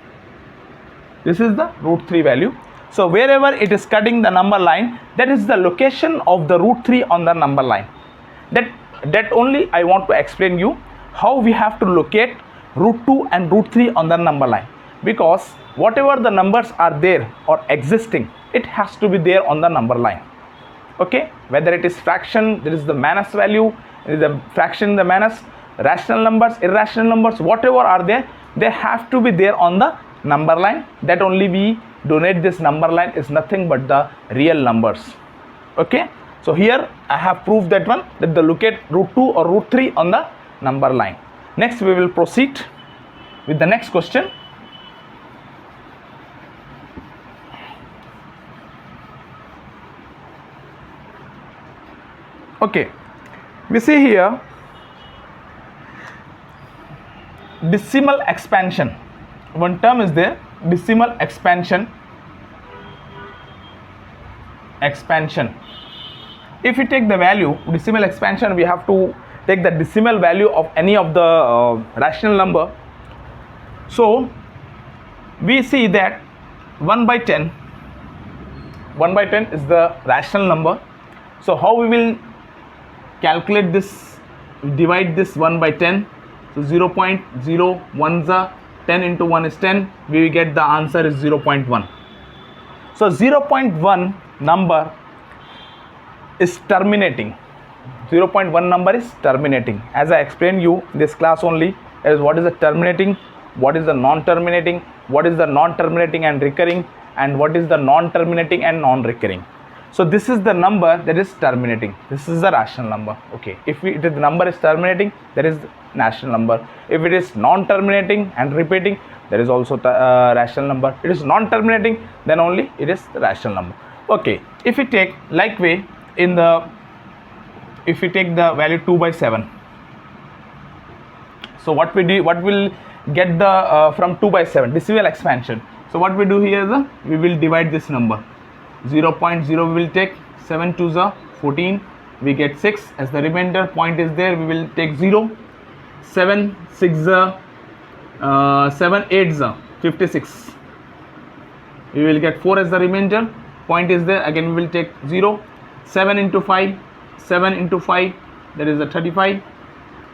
This is the √3 value. So wherever it is cutting the number line, that is the location of the √3 on the number line. That only I want to explain you how we have to locate √2 and √3 on the number line, because whatever the numbers are there or existing, it has to be there on the number line. Okay, whether it is fraction, there is the Manus value, there is the fraction, the Manus, rational numbers, irrational numbers, whatever are there, they have to be there on the number line. That only we donate this number line is nothing but the real numbers. Okay, so here I have proved that one, that the locate √2 or √3 on the number line. Next we will proceed with the next question. Okay, we see here decimal expansion. One term is there, decimal expansion. If we take the value decimal expansion, we have to take the decimal value of any of the rational number. So we see that 1 by 10 is the rational number. So how we will calculate this? Divide this 1 by 10. So 0.01 is 10 into 1 is 10. We will get the answer is 0.1. So 0.1 number is terminating. 0.1 number is terminating. As I explained you in this class only, is what is the terminating, what is the non-terminating, what is the non-terminating and recurring, and what is the non-terminating and non-recurring. So this is the number that is terminating. This is the rational number. Okay, if the number is terminating, that is rational number. If it is non-terminating and repeating, there is also rational number. It is non-terminating, then only it is the rational number. Okay, if we take like way in the, if we take the value 2 by 7, so what we do, what will get the from 2 by 7 decimal expansion. So what we do here is we will divide this number. 0.0 we will take, 7 2s are 14, we get 6 as the remainder. Point is there, we will take 0, 7 6 7 8 56, we will get 4 as the remainder. Point is there, again we will take 0, 7 into 5, 7 into 5, that is the 35,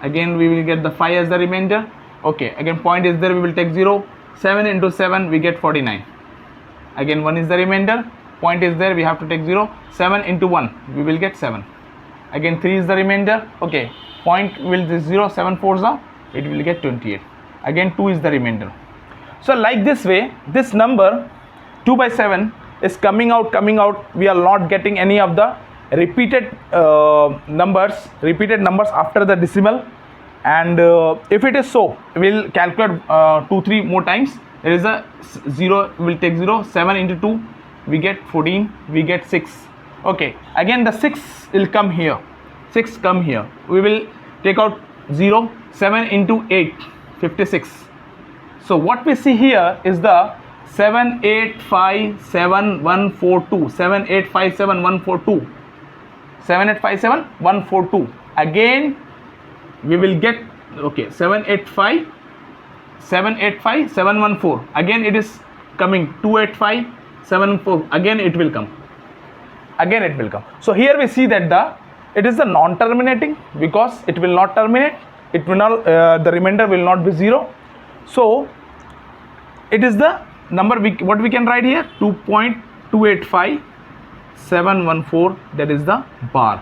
again we will get the 5 as the remainder. Okay, again point is there, we will take 0, 7 into 7 we get 49, again 1 is the remainder. Point is there, we have to take 0, 7 into 1 we will get 7, again 3 is the remainder. Okay, point will this 0, 7 4s it will get 28, again 2 is the remainder. So like this way, this number 2 by 7 is coming out, we are not getting any of the repeated numbers after the decimal. And if it is so, we will calculate 2-3 more times. There is a 0, we will take 0, 7 into 2 we get 14, we get 6. Okay, again the 6 will come here, 6 come here, we will take out 0, 7 into 8 56. So what we see here is the 7857142, 7857142, 7857142. Again we will get, okay, 785 785 714, again it is coming 285 74, again it will come, so here we see that it is the non-terminating, because it will not terminate, it will not the remainder will not be 0. So it is the number what we can write here, 2.285 714, that is the bar.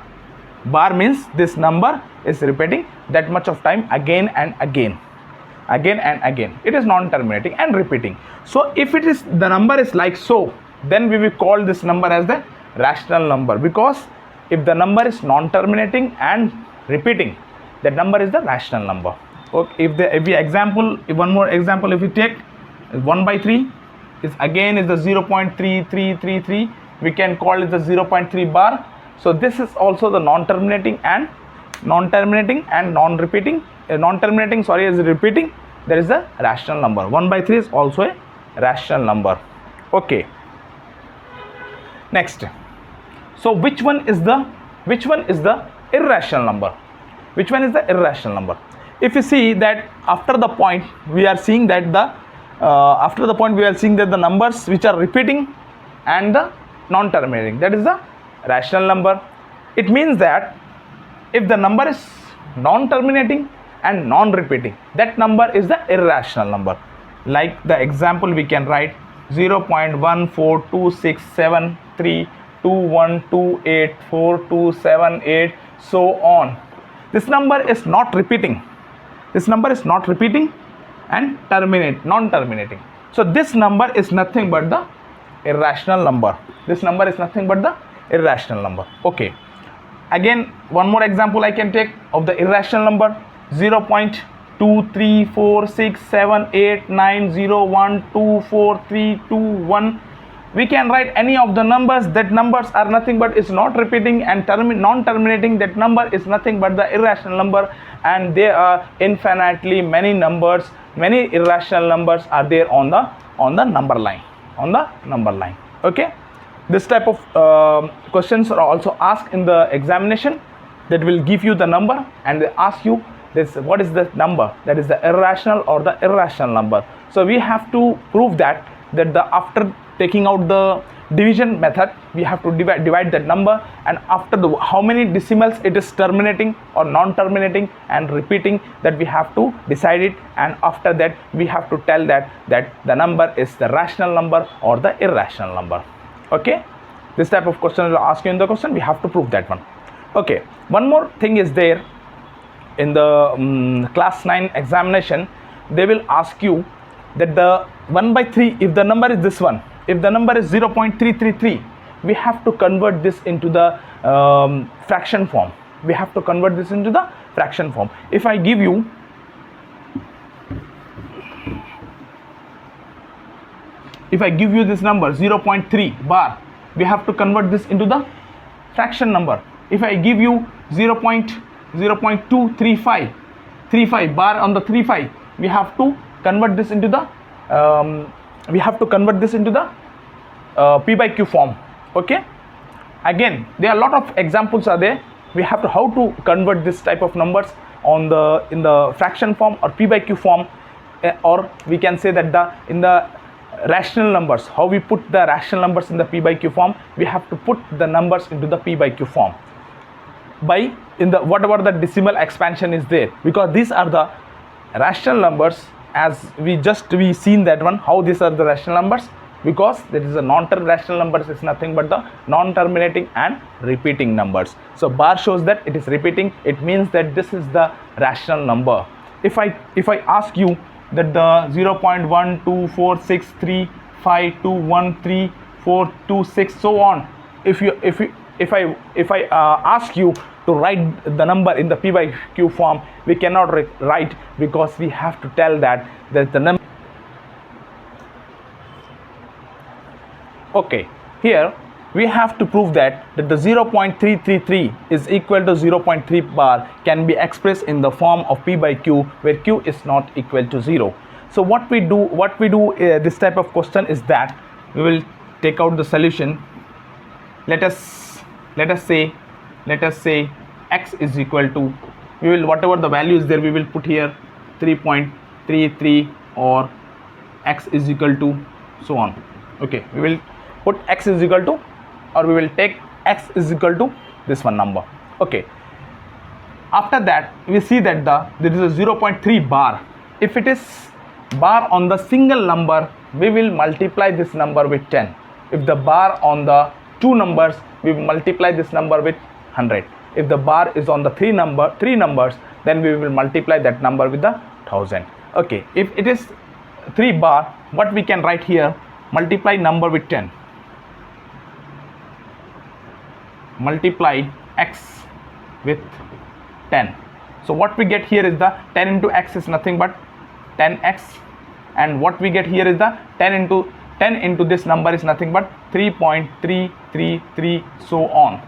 Bar means this number is repeating that much of time again and again. It is non-terminating and repeating. So if it is, the number is like so, then we will call this number as the rational number, because if the number is non-terminating and repeating, that number is the rational number. Okay, one more example, if we take 1 by 3 is again is the 0.3333, we can call it the 0.3 bar. So this is also the non-terminating and non-repeating. Non-terminating, sorry, is repeating. There is a rational number. 1 by 3 is also a rational number. Okay. Next. So which one is the irrational number? Which one is the irrational number? If you see that after the point, we are seeing that the numbers which are repeating and the non-terminating, that is the rational number. It means that if the number is non-terminating and non-repeating, that number is the irrational number. Like the example we can write 0.1426732128427 so on. This number is not repeating. And non-terminating. So this number is nothing but the irrational number. Okay. Again, one more example I can take of the irrational number, 0.234678901243221. We can write any of the numbers. That numbers are nothing but is not repeating and non-terminating. That number is nothing but the irrational number, and there are infinitely many numbers, many irrational numbers are there on the number line. Okay. This type of questions are also asked in the examination, that will give you the number and they ask you this, what is the number that is the irrational or the irrational number. So we have to prove that after taking out the division method, we have to divide that number, and after how many decimals it is terminating or non-terminating and repeating, that we have to decide it, and after that we have to tell that the number is the rational number or the irrational number. Okay, this type of question will ask you in the question, we have to prove that one. Okay, one more thing is there in the class 9 examination. They will ask you that the 1 by 3, if the number is this one, if the number is 0.333, we have to convert this into the fraction form. If I give you this number 0.3 bar, we have to convert this into the fraction number. If I give you 0.235 bar on the 35, we have to convert this into the p by q form. Okay, again there are a lot of examples are there. We have to how to convert this type of numbers in the fraction form or p by q form, or we can say that in the rational numbers, how we put the rational numbers in the p by q form. We have to put the numbers into the p by q form by whatever the decimal expansion is there, because these are the rational numbers. As we seen that one, how these are the rational numbers, because there is a non-rational numbers is nothing but the non-terminating and repeating numbers. So bar shows that it is repeating, it means that this is the rational number. If I ask you that the 0.1246352134226 so on, if I ask you to write the number in the p by q form, we cannot write, because we have to tell that the number. Okay, here we have to prove that the 0.333 is equal to 0.3 bar can be expressed in the form of p by q, where q is not equal to 0. So what we do this type of question is that we will take out the solution. Let us say x is equal to, we will whatever the value is there, we will put here 3.33 or x is equal to so on. Okay, we will put x is equal to, or we will take x is equal to this one number. Okay, after that we see that there is a 0.3 bar. If it is bar on the single number, we will multiply this number with 10. If the bar on the two numbers, we will multiply this number with 100. If the bar is on the three numbers, then we will multiply that number with the 1000. Okay, if it is 3 bar, what we can write here, multiply number with 10, multiply x with 10. So what we get here is the 10 into x is nothing but 10x, and what we get here is the 10 into this number is nothing but 3.333 so on.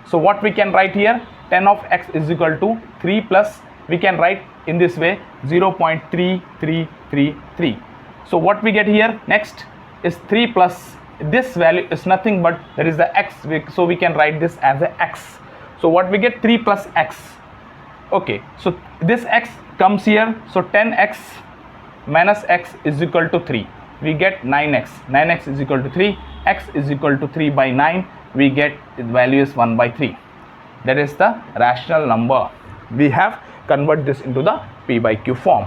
So what we can write here, 10 of x is equal to 3 plus, we can write in this way 0.3333. So what we get here next is 3 plus this value is nothing but there is the x, so we can write this as a x. So what we get, 3 plus x. Okay, so this x comes here, so 10x minus x is equal to 3. We get 9x. 9x is equal to 3. X is equal to 3 by 9. We get the value is 1 by 3. That is the rational number. We have convert this into the P by Q form.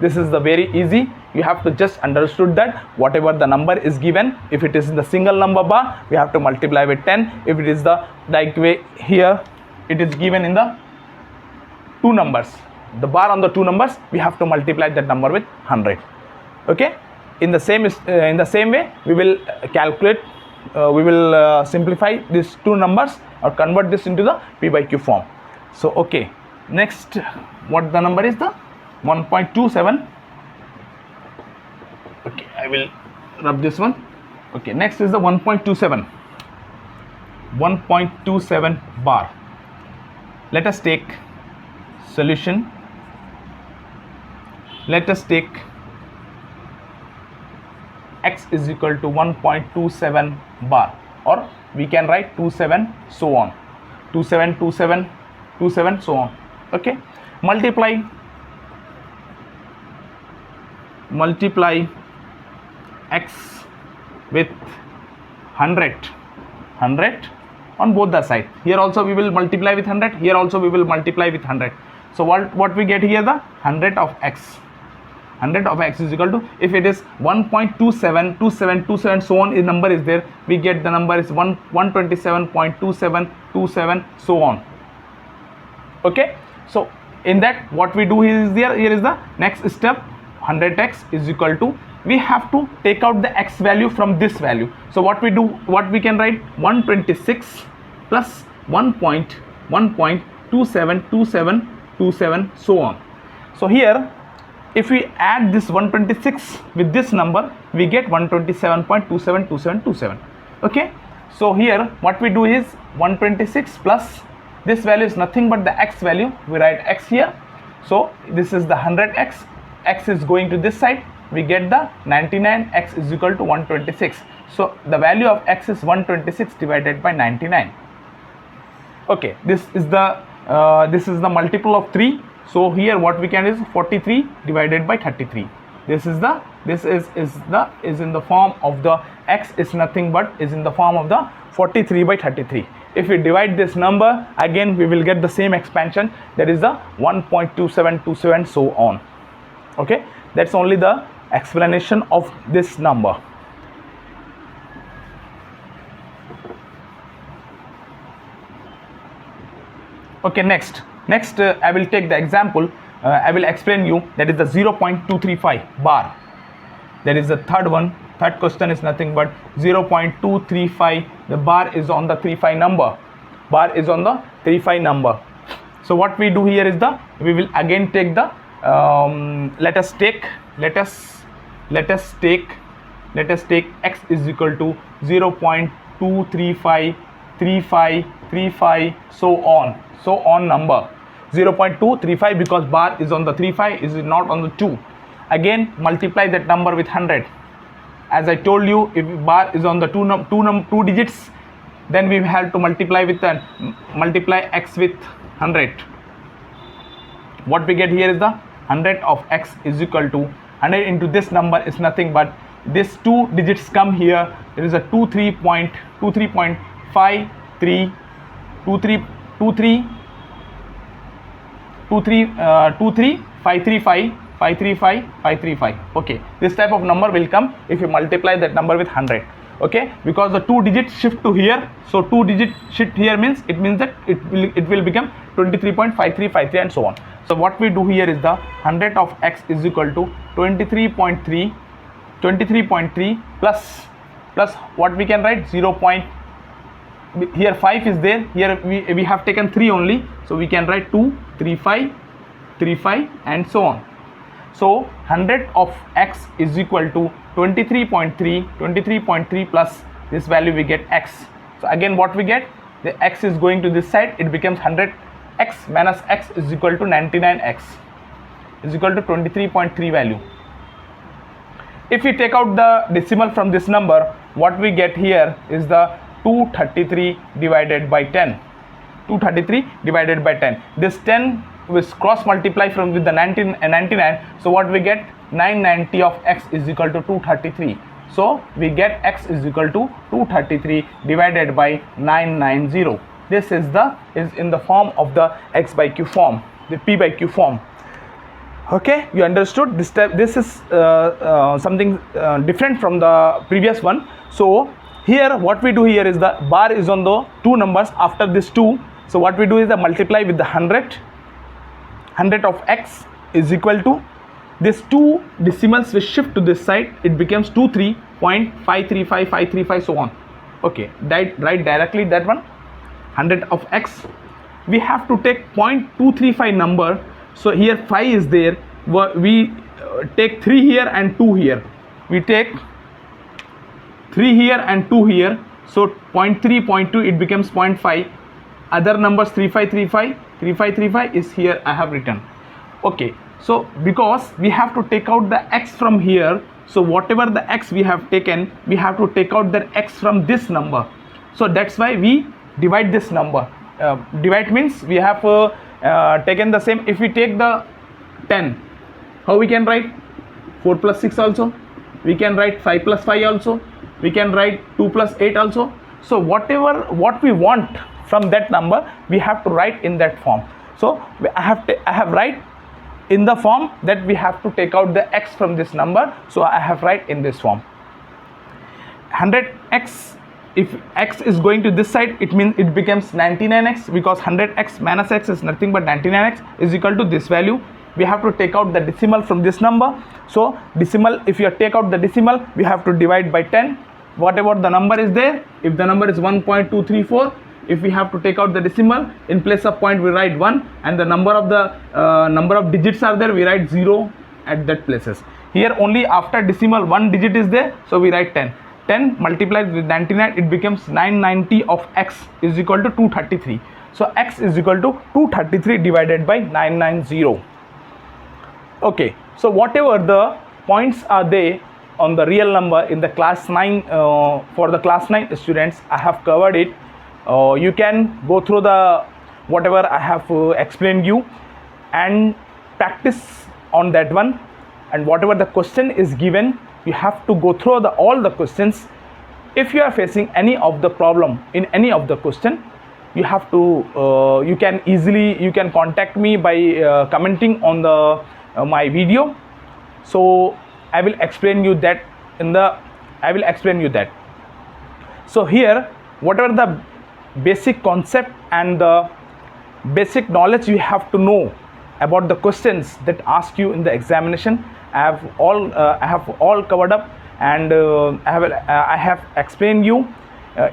This is the very easy. You have to just understood that whatever the number is given, if it is in the single number bar, we have to multiply with 10. If it is the like way here, it is given in the two numbers, the bar on the two numbers, we have to multiply that number with 100. Okay, in the same way we will calculate, we will simplify these two numbers or convert this into the P by Q form. So okay, next what the number is, the 1.27. okay, I will rub this one. Okay, next is the 1.27 bar. Let us take solution. Let us take x is equal to 1.27 bar, or we can write 27 so on, 27 27 27 so on. Okay, multiply x with 100 on both the sides. Here also we will multiply with 100, here also we will multiply with 100. So what we get here, the 100 of x. 100 of x is equal to, if it is 1.27 27 27 so on, a number is there, we get the number is 127.2727 so on. Okay, so in that what we do is here is the next step, 100x is equal to, we have to take out the x value from this value. So what we do, what we can write, 126 plus 1.272727 so on. So here if we add this 126 with this number, we get 127.272727. Okay, so here what we do is 126 plus this value is nothing but the x value, we write x here. So this is the 100x, x is going to this side, we get the 99, x is equal to 126. So the value of x is 126 divided by 99. Okay, this is the multiple of 3. So here what we can is 43 divided by 33. This is in the form of the x is nothing but is in the form of the 43 by 33. If we divide this number, again we will get the same expansion, that is the 1.2727 so on. Okay, that's only the explanation of this number. Okay, next I will take the example, I will explain you, that is the 0.235 bar. That is the third one. Third question is nothing but 0.235. The bar is on the 35 number. Bar is on the 35 number. So what we do here is we will again take the let us take x is equal to 0.2353535 so on number. 0.235 because bar is on the 35, is not on the 2. Again multiply that number with 100. As I told you, if bar is on the two digits, then we have to multiply x with 100. What we get here is the 100 of x is equal to 100 into this number is nothing but this two digits come here. There is a 23.53 535. Okay, this type of number will come if you multiply that number with 100. Okay, because the two digits shift to here, so two digit shift here means that it will become 23.5353 and so on. So what we do here is the 100 of x is equal to 23.3 plus what we can write 0. Here 5 is there, here we have taken 3 only, so we can write 2 35 and so on. So 100 of x is equal to 23.3 plus this value we get x. So again what we get, the x is going to this side, it becomes 100 x minus x is equal to 99x is equal to 23.3 value. If we take out the decimal from this number, what we get here is the 233 divided by 10. 233 divided by 10. This 10 will cross multiply from with the 99. So what we get, 990 of x is equal to 233. So we get x is equal to 233 divided by 990. This is in the form of the x by q form, the p by q form. Okay, you understood this type. This is something different from the previous one. So here what we do here is the bar is on the two numbers after this 2. So what we do is the multiply with the 100 of x is equal to this two decimals will shift to this side, it becomes 23.535535 so on. Okay, write directly that one. 100 of x, we have to take 0.235 number. So here 5 is there, we take 3 here and 2 here, we take 3 here and 2 here, so 0.3 0.2 it becomes 0.5. Other numbers 3535 is here I have written. Okay, so because we have to take out the x from here, so whatever the x we have taken, we have to take out the x from this number. So that's why we divide this number. Divide means we have taken the same. If we take the 10, how we can write 4 plus 6 also, we can write 5 plus 5 also, we can write 2 plus 8 also. So what we want from that number, we have to write in that form. So I have write in the form that we have to take out the x from this number. So I have write in this form. 100x, if x is going to this side, it means it becomes 99x, because 100x minus x is nothing but 99x is equal to this value. We have to take out the decimal from this number. So decimal, if you take out the decimal, we have to divide by 10. Whatever the number is there, if the number is 1.234, if we have to take out the decimal, in place of point we write 1, and the number of digits are there, we write 0 at that places. Here only after decimal 1 digit is there, so we write 10. 10 multiplied with 99, it becomes 990 of x is equal to 233. So x is equal to 233 divided by 990. Okay, so whatever the points are there on the real number in the class 9, for the class 9 students, I have covered it. You can go through the whatever I have explained you and practice on that one, and whatever the question is given, you have to go through all the questions. If you are facing any of the problem in any of the question, you have to you can contact me by commenting on the my video. So I will explain you that So here whatever the basic concept and the basic knowledge you have to know about the questions that ask you in the examination, I have all covered up, and I have explained you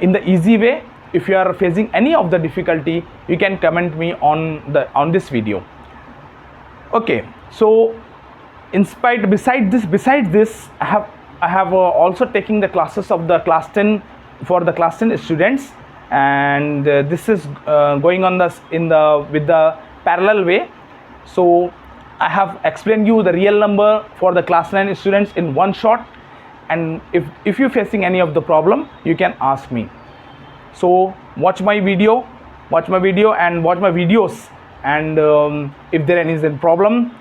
in the easy way. If you are facing any of the difficulty, you can comment me on this video. Okay, so besides this, I have also taking the classes of the class 10 for the class 10 students, and this is going on with the parallel way. So I have explained you the real number for the class 9 students in one shot, and if you're facing any of the problem, you can ask me. So watch my video and watch my videos, and if there is any problem,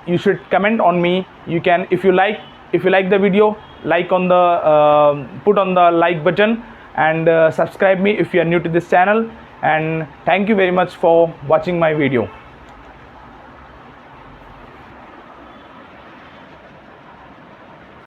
you should comment on me. You can, if you like the video, like on the put on the like button, and subscribe me if you are new to this channel. And thank you very much for watching my video.